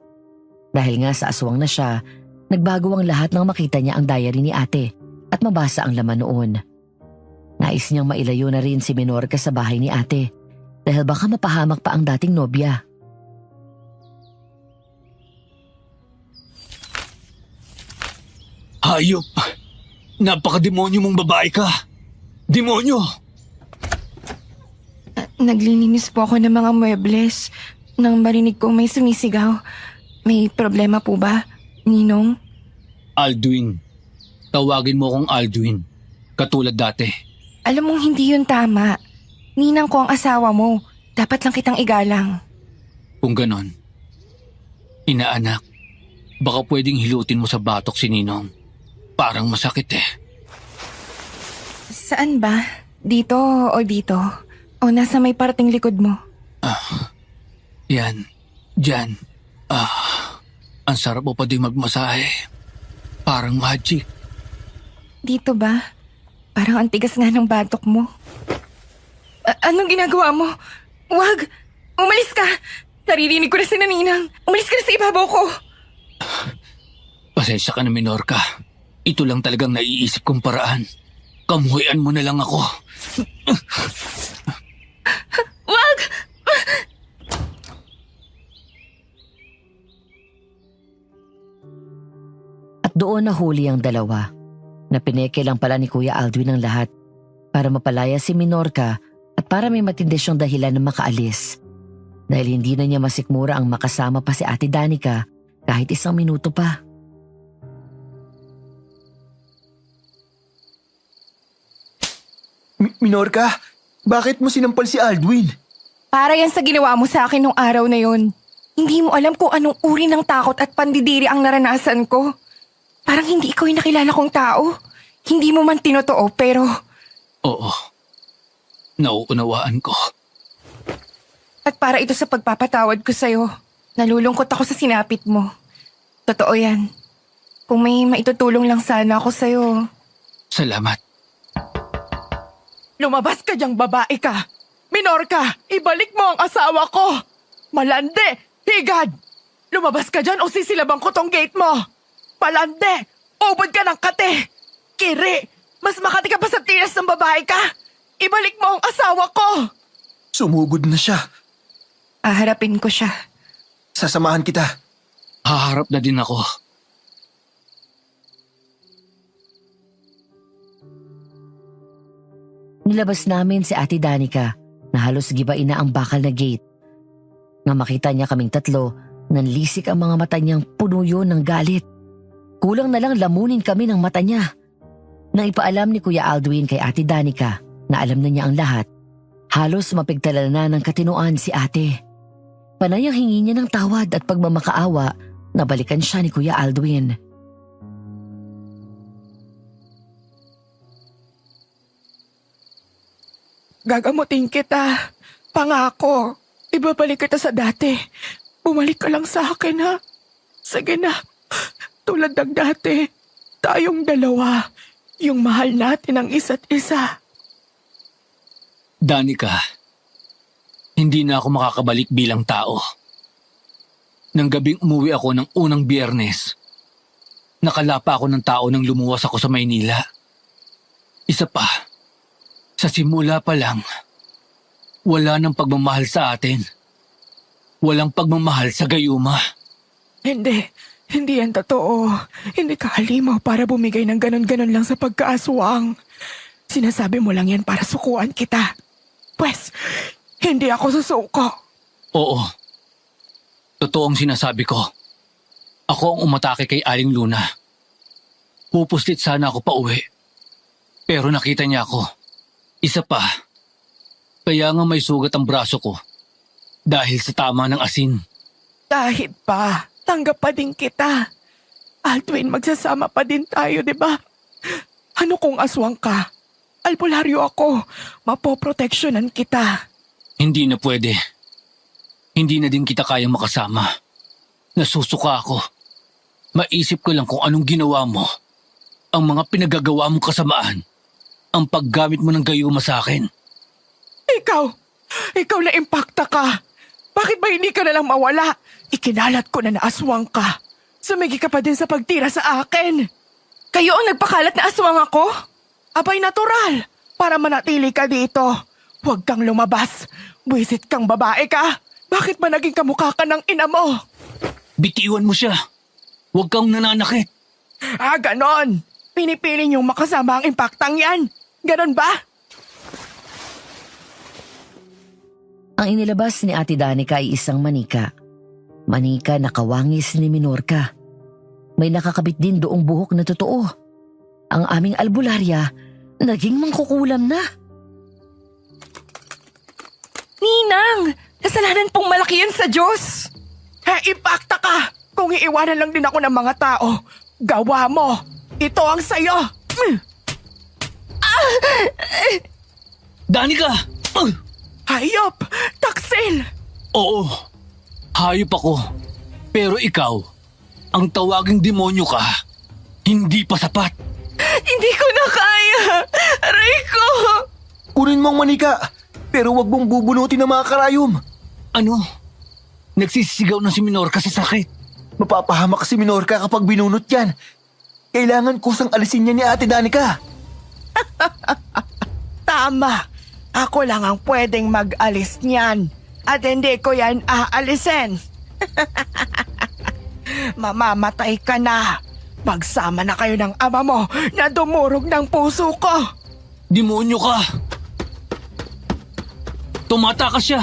Dahil nga sa aswang na siya, nagbago ang lahat nang makita niya ang diary ni ate at mabasa ang laman noon. Nais niyang mailayo na rin si Minorca sa bahay ni ate dahil baka mapahamak pa ang dating nobya. Hayop! Napaka-demonyo mong babae ka! Demonyo! Naglilinis po ako ng mga muebles nang marinig kong may sumisigaw. May problema po ba, Ninong? Aldwin. Tawagin mo akong Aldwin. Katulad dati. Alam mong hindi yun tama. Ninang ko ang asawa mo. Dapat lang kitang igalang. Kung ganon, inaanak, baka pwedeng hilutin mo sa batok si Ninong. Parang masakit eh. Saan ba? Dito o dito? O nasa may parting likod mo? Yan. Diyan. Ang sarap mo pa din magmasahe. Parang magic. Dito ba? Parang ang tigas nga ng batok mo. Anong ginagawa mo? Wag! Umalis ka! Naririnig ko na si Ninang. Umalis ka na sa ibabaw ko! Pasensya ka na, Minorca. Ito lang talagang naiisip kong paraan. Kamuhian mo na lang ako. Wag! At doon nahuli ang dalawa. Napineke lang pala ni Kuya Aldwin ang lahat para mapalaya si Minorca at para may matindi siyang dahilan na makaalis. Dahil hindi na niya masikmura ang makasama pa si Ate Danica kahit isang minuto pa. Minorca, bakit mo sinampal si Aldwin? Para yan sa ginawa mo sa akin nung araw na yon. Hindi mo alam kung anong uri ng takot at pandidiri ang naranasan ko. Parang hindi ikaw yung nakilala kong tao. Hindi mo man tinotoo pero... Oo. Nauunawaan ko. At para ito sa pagpapatawad ko sa'yo. Nalulungkot ako sa sinapit mo. Totoo yan. Kung may maitutulong lang sana ako sa'yo. Salamat. Lumabas ka diyang babae ka! Minorca, ibalik mo ang asawa ko! Malande! Higad! Lumabas ka dyan o sisilabang ko tong gate mo! Malande! Ubod ka ng kate! Kiri! Mas makati ka pa sa tiras ng babae ka! Ibalik mo ang asawa ko! Sumugod na siya. Aharapin ko siya. Sasamahan kita. Haharap na din ako. Nilabas namin si Ate Danica na halos gibain na ang bakal na gate. Nga makita niya kaming tatlo, nanlisik ang mga mata niyang puno yun ng galit. Kulang na lang lamunin kami ng mata niya. Nang ipaalam ni Kuya Aldwin kay Ate Danica na alam na niya ang lahat, halos mapigtalala na ng katinuan si ate. Panay ang hingi niya ng tawad at pagmamakaawa na balikan siya ni Kuya Aldwin. Gagamutin kita. Pangako. Ibabalik kita sa dati. Bumalik ka lang sa akin, ha? Sige na. Tulad ng dati. Tayong dalawa. Yung mahal natin ang isa't isa. Danica, hindi na ako makakabalik bilang tao. Nang gabing umuwi ako ng unang Biyernes, nakalapa ako ng tao nang lumuwas ako sa Maynila. Isa pa, sa simula pa lang, wala nang pagmamahal sa atin. Walang pagmamahal sa gayuma. Hindi yan totoo. Hindi ka halimaw para bumigay ng ganon-ganon lang sa pagkaaswang. Sinasabi mo lang yan para sukuan kita. Pwes, hindi ako susuko. Oo. Totoo ang sinasabi ko. Ako ang umatake kay Aling Luna. Pupuslit sana ako pa uwi. Pero nakita niya ako. Isa pa. Kaya nga may sugat ang braso ko. Dahil sa tama ng asin. Kahit pa, tanggap pa din kita. Alduin, magsasama pa din tayo, di ba? Ano kung aswang ka? Albularyo ako. Mapoproteksyonan kita. Hindi na pwede. Hindi na din kita kayang makasama. Nasusuka ako. Maisip ko lang kung anong ginawa mo. Ang mga pinagagawa mong kasamaan. Ang paggamit mo ng gayuma sa akin. Ikaw na impakta ka. Bakit ba hindi ka nalang mawala? Ikinalat ko na naaswang ka. Sumigi ka pa din sa pagtira sa akin. Kayo ang nagpakalat na aswang ako? Abay, natural. Para manatili ka dito. Huwag kang lumabas. Buwisit kang babae ka. Bakit ba naging kamukha ka ng ina mo? Bitiwan mo siya. Huwag kang nananakit. Ganon. Pinipili niyong makasama ang impaktang yan. Ganon ba? Ang inilabas ni Ate Danica ay isang manika. Manika na kawangis ni Minorca. May nakakabit din doong buhok na totoo. Ang aming albularya, naging mangkukulam na. Ninang! Kasalanan pong malaki yan sa Diyos! Ipakta ka! Kung iiwanan lang din ako ng mga tao, gawa mo! Ito ang sayo! Danica! Hayop! Taksil! Oo, hayop ako. Pero ikaw, ang tawaging demonyo ka, hindi pa sapat. Hindi ko na kaya! Aray ko! Kunin mo ang manika, pero wag mong bubunutin ang mga karayom. Ano? Nagsisigaw na si Minorca sa sakit. Mapapahamak si Minorca kapag binunot yan. Kailangan kusang alisin niya ni Ate Danica. Tama! Ako lang ang pwedeng mag-alis niyan. At hindi ko yan aalisin. Mamamatay ka na. Magsama na kayo ng ama mo na dumurog ng puso ko. Demonyo ka! Tumatakas siya!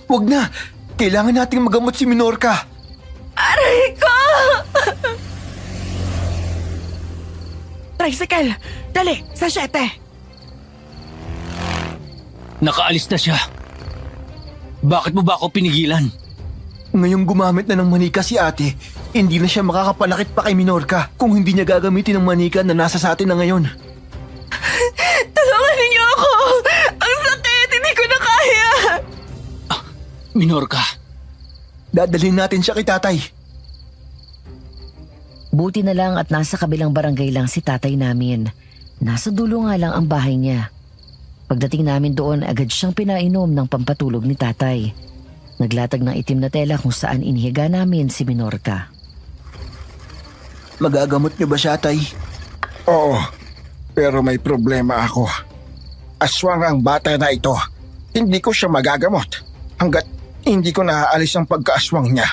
Wag na! Kailangan nating magamot si Minorca. Aray ko! Tricycle! Dali! Sa 7! Nakaalis na siya. Bakit mo ba ako pinigilan? Ngayong gumamit na ng manika si ate, hindi na siya makakapanakit pa kay Minorca kung hindi niya gagamitin ang manika na nasa sa atin na ngayon. Tulungan niyo ako! Ang sakit! Hindi ko na kaya! Minorca, Dadalhin natin siya kay tatay. Buti na lang at nasa kabilang barangay lang si tatay namin. Nasa dulo nga lang ang bahay niya. Pagdating namin doon, agad siyang pinainom ng pampatulog ni tatay. Naglatag ng itim na tela kung saan inihiga namin si Minorca. Magagamot niyo ba siya, tay? Oo, pero may problema ako. Aswang ang bata na ito. Hindi ko siya magagamot hanggat hindi ko naaalis ang pagkaaswang niya.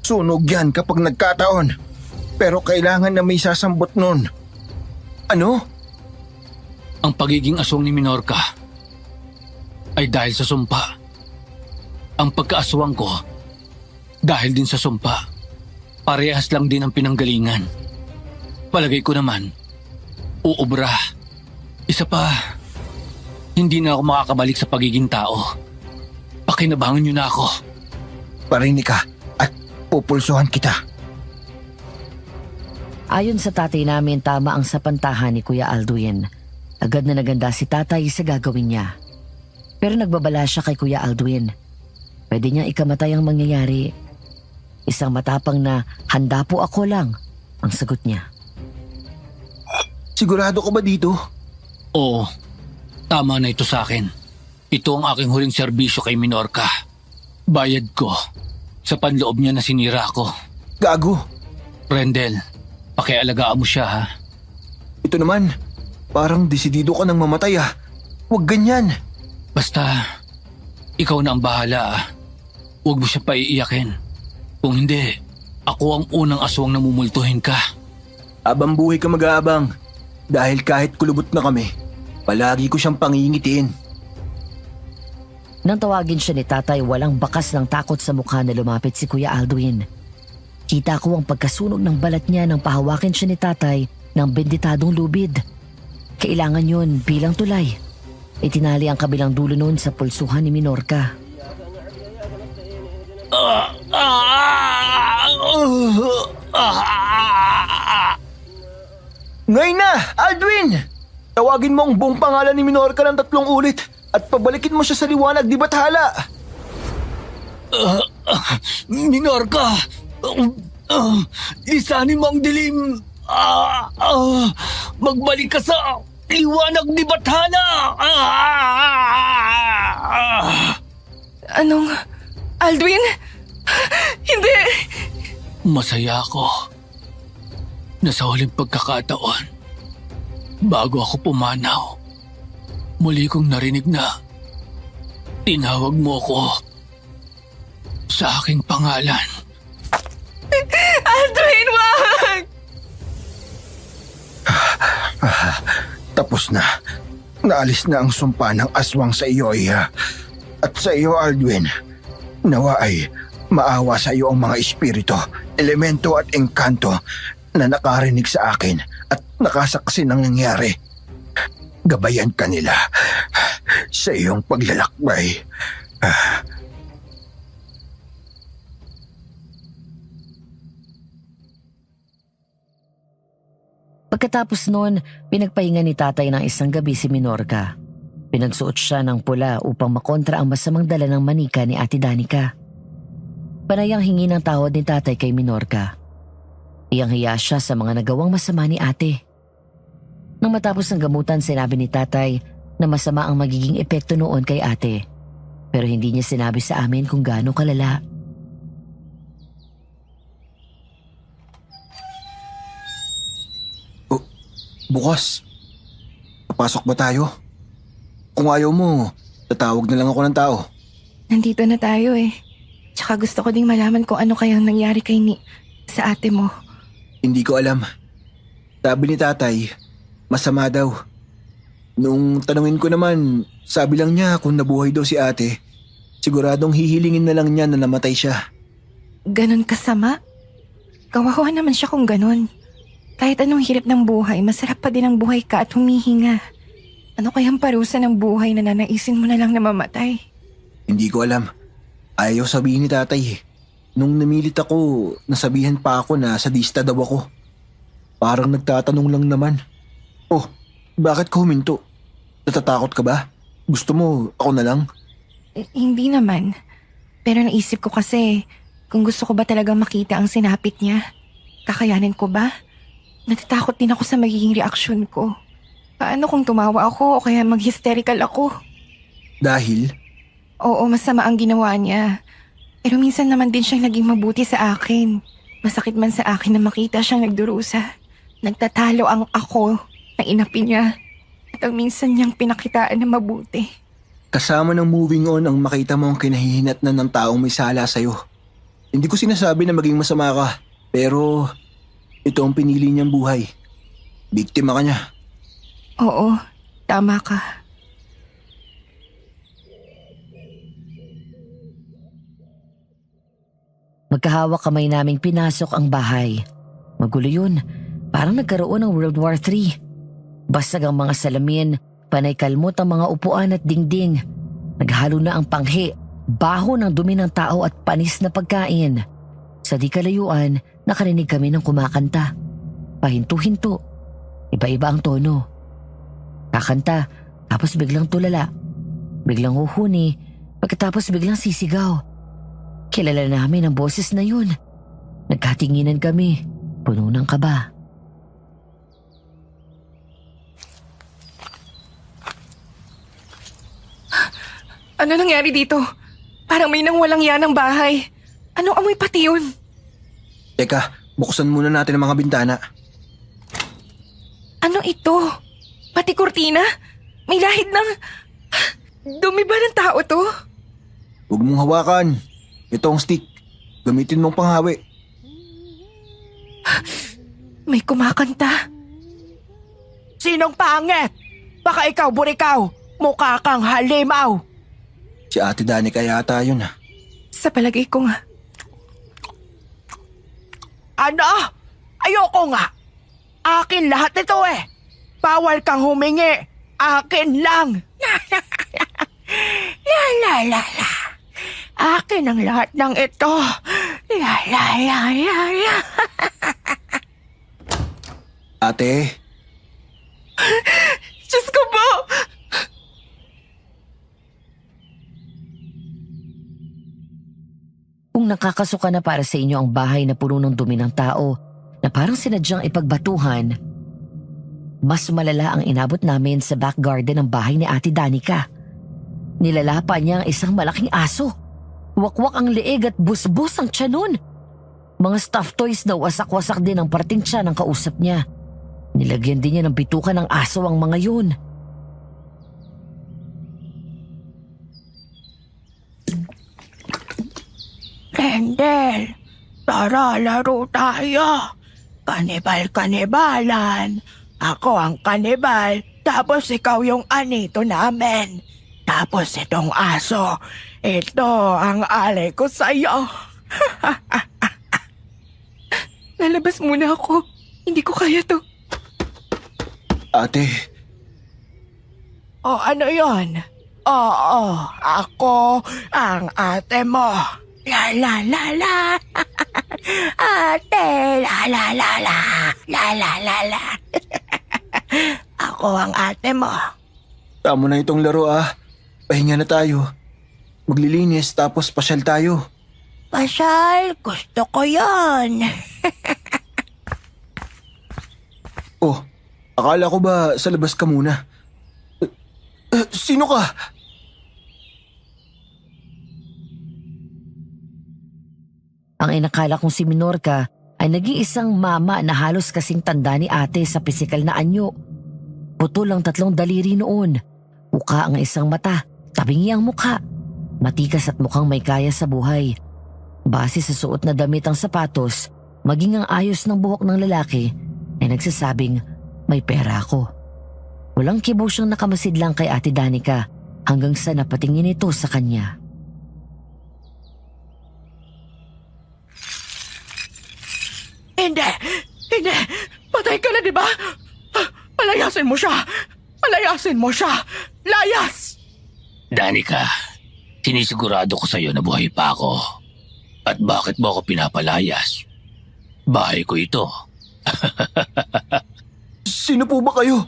Sunog yan kapag nagkataon. Pero kailangan na may sasambot nun. Ano? ang pagiging aswang ni Minorca ay dahil sa sumpa. Ang pagkaaswang ko dahil din sa sumpa. Parehas lang din ang pinanggalingan. Palagay ko naman, uubra. Isa pa, hindi na ako makakabalik sa pagiging tao. Pakinabangan niyo na ako. Parinig ka at pupulsuhan kita. Ayon sa tatay namin, tama ang sapantahan ni Kuya Alduin. Agad na naganda si tatay sa gagawin niya. Pero nagbabala siya kay Kuya Alduin. Pwede niya ikamatay ang mangyayari. Isang matapang na, handa po ako lang, ang sagot niya. Sigurado ka ba dito? Oo, tama na ito sa akin. Ito ang aking huling serbisyo kay Minorca. Bayad ko sa panloob niya na sinira ko. Gago. Rendel, pakialagaan mo siya ha. Ito naman, parang desidido ka nang mamatay ah. Huwag ganyan. Basta, ikaw na ang bahala ah. Huwag mo siya paiiyakin. Kung hindi, ako ang unang aswang na mumultuhin ka. Abang buhay ka mag-aabang. Dahil kahit kulubot na kami, palagi ko siyang pangingitiin. Nang tawagin siya ni tatay, walang bakas ng takot sa mukha na lumapit si Kuya Alduin. Kita ko ang pagkasunog ng balat niya nang pahawakin siya ni tatay ng benditadong lubid. Kailangan yun bilang tulay. Itinali ang kabilang dulo noon sa pulsuhan ni Minorca. Ngayon na, Aldwin! Tawagin mo ang buong pangalan ni Minorca ng 3 ulit at pabalikin mo siya sa liwanag di Bathala. Minorca! Lisanin mo ang dilim! Magbalik ka sa liwanag ni Bathala! Anong... Aldwin? Hindi! Masaya ako na sa huling pagkakataon, bago ako pumanaw, muli kong narinig na tinawag mo ko sa aking pangalan. Aldwin, wag! Tapos na. Naalis na ang sumpa ng aswang sa iyo, Iha. At sa iyo, Aldwin, nawa ay maawa sa iyo ang mga espiritu, elemento at engkanto na nakarinig sa akin at nakasaksi ng nangyari. Gabayan ka nila sa iyong paglalakbay. Pagkatapos noon, pinagpahinga ni tatay ng isang gabi si Minorca. Pinagsuot siya ng pula upang makontra ang masamang dala ng manika ni Ate Danica. Panayang hingi ng tawad ni tatay kay Minorca. Iyang-hiya siya sa mga nagawang masama ni ate. Nang matapos ang gamutan, sinabi ni tatay na masama ang magiging epekto noon kay ate. Pero hindi niya sinabi sa amin kung gaano kalala. Bukas, papasok ba tayo? Kung ayaw mo, tatawag na lang ako ng tao. Nandito na tayo eh. Tsaka gusto ko ding malaman kung ano kayang nangyari sa ate mo. Hindi ko alam. Sabi ni tatay, masama daw. Nung tanungin ko naman, sabi lang niya kung nabuhay daw si ate, siguradong hihilingin na lang niya na namatay siya. Ganon kasama? Kawawa naman siya kung ganon. Kahit anong hirap ng buhay, masarap pa din ang buhay ka at humihinga. Ano kayang parusa ng buhay na nanaisin mo na lang na mamatay? Hindi ko alam. Ayaw sabihin ni tatay eh. Nung namilit ako, nasabihan pa ako na sadista daw ako. Parang nagtatanong lang naman. Oh, bakit ka huminto? Natatakot ka ba? Gusto mo ako na lang? Hindi naman. Pero naisip ko kasi, kung gusto ko ba talagang makita ang sinapit niya, kakayanin ko ba? Natatakot din ako sa magiging reaksyon ko. Paano kung tumawa ako o kaya mag-hysterical ako? Dahil? Oo, masama ang ginawa niya. Pero minsan naman din siyang naging mabuti sa akin. Masakit man sa akin na makita siyang nagdurusa. Nagtatalo ang ako na inapi niya. At ang minsan niyang pinakitaan na mabuti. Kasama ng moving on ang makita mo ang kinahihinatnan ng taong may sala sa'yo. Hindi ko sinasabi na maging masama ka, pero ito ang pinili niyang buhay. Biktima ka niya. Oo, tama ka. Magkahawak kamay naming pinasok ang bahay. Magulo yun. Parang nagkaroon ng World War III. Basag ang mga salamin, panay kalmot ang mga upuan at dingding. Naghalo na ang panghi, baho ng dumi ng tao at panis na pagkain. Sa di kalayuan, nakarinig kami ng kumakanta. Pahinto-hinto. Iba-iba ang tono. Kakanta, tapos biglang tulala. Biglang huhuni, pagkatapos biglang sisigaw. Kilala namin ang boses na yun. Nagkatinginan kami, puno ng kaba. Ano nangyari dito? Parang may nang walang yan ng bahay. Anong amoy pati yun? Teka, buksan muna natin ang mga bintana. Ano ito? Pati kurtina? May lahid ng... Dumi ba ng tao to? Huwag mong hawakan. Ito ang stick. Gamitin mong panghawi. May kumakanta. Sinong pangit? Baka ikaw, burikaw. Mukha kang halimaw. Si Ate Danica yata yun ah. Sa palagay ko nga. Ano? Ayoko nga. Akin lahat ito eh. Bawal kang humingi. Akin lang. La la la la. Akin ang lahat ng ito. La la la la la. Ate, Diyos ko po! Kung nakakasuka na para sa inyo ang bahay na puno ng dumi ng tao na parang sinadyang ipagbatuhan, mas malala ang inabot namin sa back garden ng bahay ni Ate Danica. Nilalapa niya ang isang malaking aso. Wakwak ang leeg at busbus ang tiyan nun. Mga stuffed toys na wasak-wasak din ang parting tiyan ng kausap niya. Nilagyan din niya ng bitukan ng aso ang mga yun. Rendel, tara laro tayo. Kanibal-kanibalan. Ako ang kanibal, tapos ikaw yung anito namin. Tapos itong aso, ito ang alay ko sa'yo. Lalabas muna ako. Hindi ko kaya to. ate, O ano yon? Oo, ako ang ate mo. La la la la. Ate, la la la la. La la la la. Ako ang ate mo. tamo na itong laro ah. Pahinga na tayo. Maglilinis tapos pasyal tayo. Pasal, gusto ko yon. Oh, akala ko ba sa labas ka muna? Sino ka? Ang inakala kong si Minorca ay naging isang mama na halos kasing tanda ni ate sa pisikal na anyo. Putol ang 3 daliri noon. Uka ang isang mata, tabingi ang mukha. Matikas at mukhang may kaya sa buhay. Base sa suot na damit ang sapatos, maging ang ayos ng buhok ng lalaki, ay nagsasabing may pera ako. Walang kibo siyang nakamasid lang kay Ate Danica hanggang sa napatingin ito sa kanya. Hindi, hindi. Patay ka na, di ba? Palayasin mo siya. Palayasin mo siya. Layas! Danica, sinisigurado ko sa'yo na buhay pa ako. At bakit mo ako pinapalayas? Bahay ko ito. Sino po ba kayo?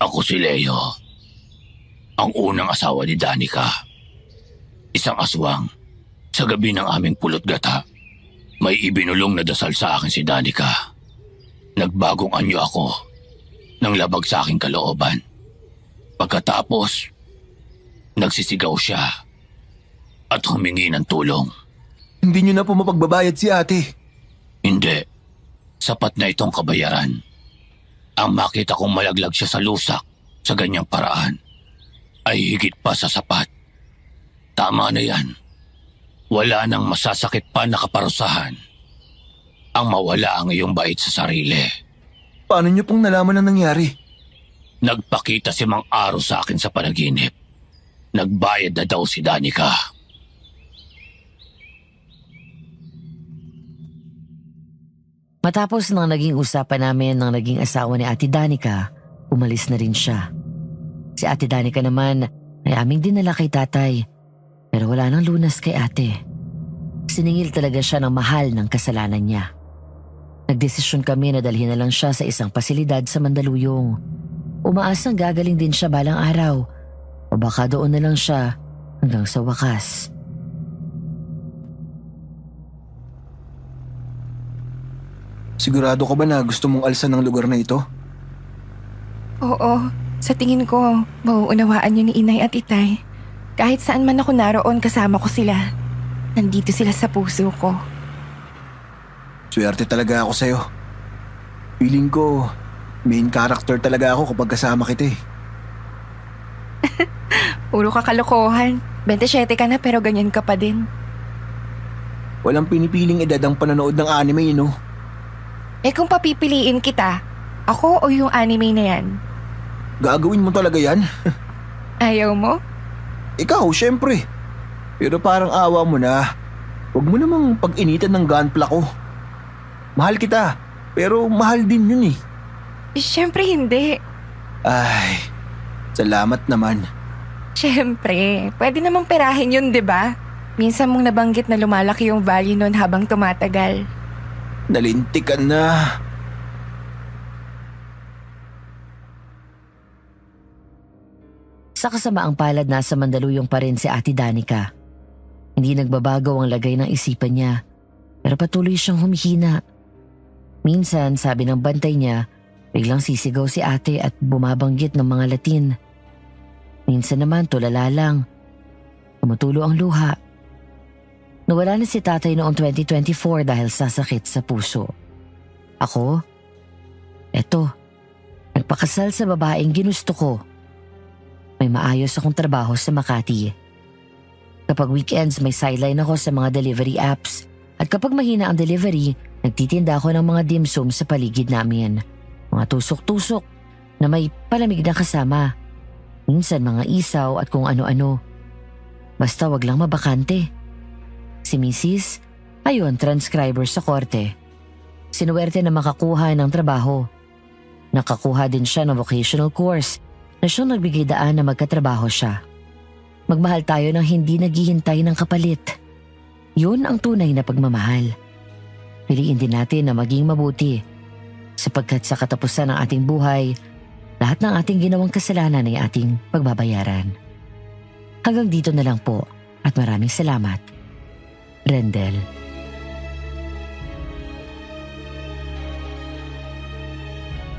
Ako si Leo. Ang unang asawa ni Danica. Isang aswang. Sa gabi ng aming pulot gata, may ibinulong na dasal sa akin si Danica. Nagbagong anyo ako nang labag sa aking kalooban. Pagkatapos, nagsisigaw siya at humingi ng tulong. Hindi niyo na po mapagbabayad si ate. Hindi. Sapat na itong kabayaran. Ang makita kong malaglag siya sa lusak sa ganyang paraan ay higit pa sa sapat. Tama na yan. Wala nang masasakit pa na kaparusahan ang mawala ang iyong bait sa sarili. Paano niyo pong nalaman ang nangyari? Nagpakita si Mang Aro sa akin sa panaginip. Nagbayad na daw si Danica. Matapos nang naging usapan namin ng naging asawa ni Ate Danica, umalis na rin siya. Si Ate Danica naman ay aming dinala kay tatay, pero wala nang lunas kay ate. Siningil talaga siya ng mahal ng kasalanan niya. Nagdesisyon kami na dalhin na lang siya sa isang pasilidad sa Mandaluyong. Umaasang gagaling din siya balang araw, o baka doon na lang siya hanggang sa wakas. Sigurado ka ba na gusto mong alsan ng lugar na ito? Oo, sa tingin ko, mauunawaan niyo ni Inay at Itay. Kahit saan man ako naroon kasama ko sila. Nandito sila sa puso ko. Swerte talaga ako sa'yo. Feeling ko, main character talaga ako kapag kasama kita eh. Puro ka kalokohan. 27 ka na pero ganyan ka pa din. Walang pinipiling edad ang panonood ng anime, no? Eh kung papipiliin kita, ako o yung anime na yan? Gagawin mo talaga yan? Ayaw mo? Ikaw, syempre. Pero parang awa mo na. Huwag mo namang pag-initan ng gunpla ko. Mahal kita, pero mahal din yun eh. Siyempre hindi. Ay, salamat naman. Siyempre, pwede namang perahin yun, di ba? Minsan mong nabanggit na lumalaki yung value nun habang tumatagal. Nalintikan na. Sa kasamaang palad, nasa Mandaluyong pa rin si Ate Danica. Hindi nagbabago ang lagay ng isipan niya, pero patuloy siyang humihina. Minsan, sabi ng bantay niya, biglang sisigaw si ate at bumabanggit ng mga Latin. Minsan naman tulala lang. Tumutulo ang luha. Nawala na si tatay noong 2024 dahil sa sakit sa puso. Ako? Eto, nagpakasal sa babaeng ginusto ko. May maayos akong trabaho sa Makati. Kapag weekends may sideline ako sa mga delivery apps at kapag mahina ang delivery, nagtitinda ako ng mga dimsum sa paligid namin. Mga tusok-tusok na may palamig na kasama. Minsan mga isaw at kung ano-ano. Basta wag lang mabakante. Si Mrs., ayun, transcriber sa korte. Sinuwerte na makakuha ng trabaho. Nakakuha din siya ng vocational course na siyang nagbigay daan na magkatrabaho siya. Magmahal tayo ng hindi naghihintay ng kapalit. Yun ang tunay na pagmamahal. Piliin din natin na maging mabuti sapagkat sa katapusan ng ating buhay, lahat ng ating ginawang kasalanan ay ating pagbabayaran. Hanggang dito na lang po at maraming salamat. Rendel.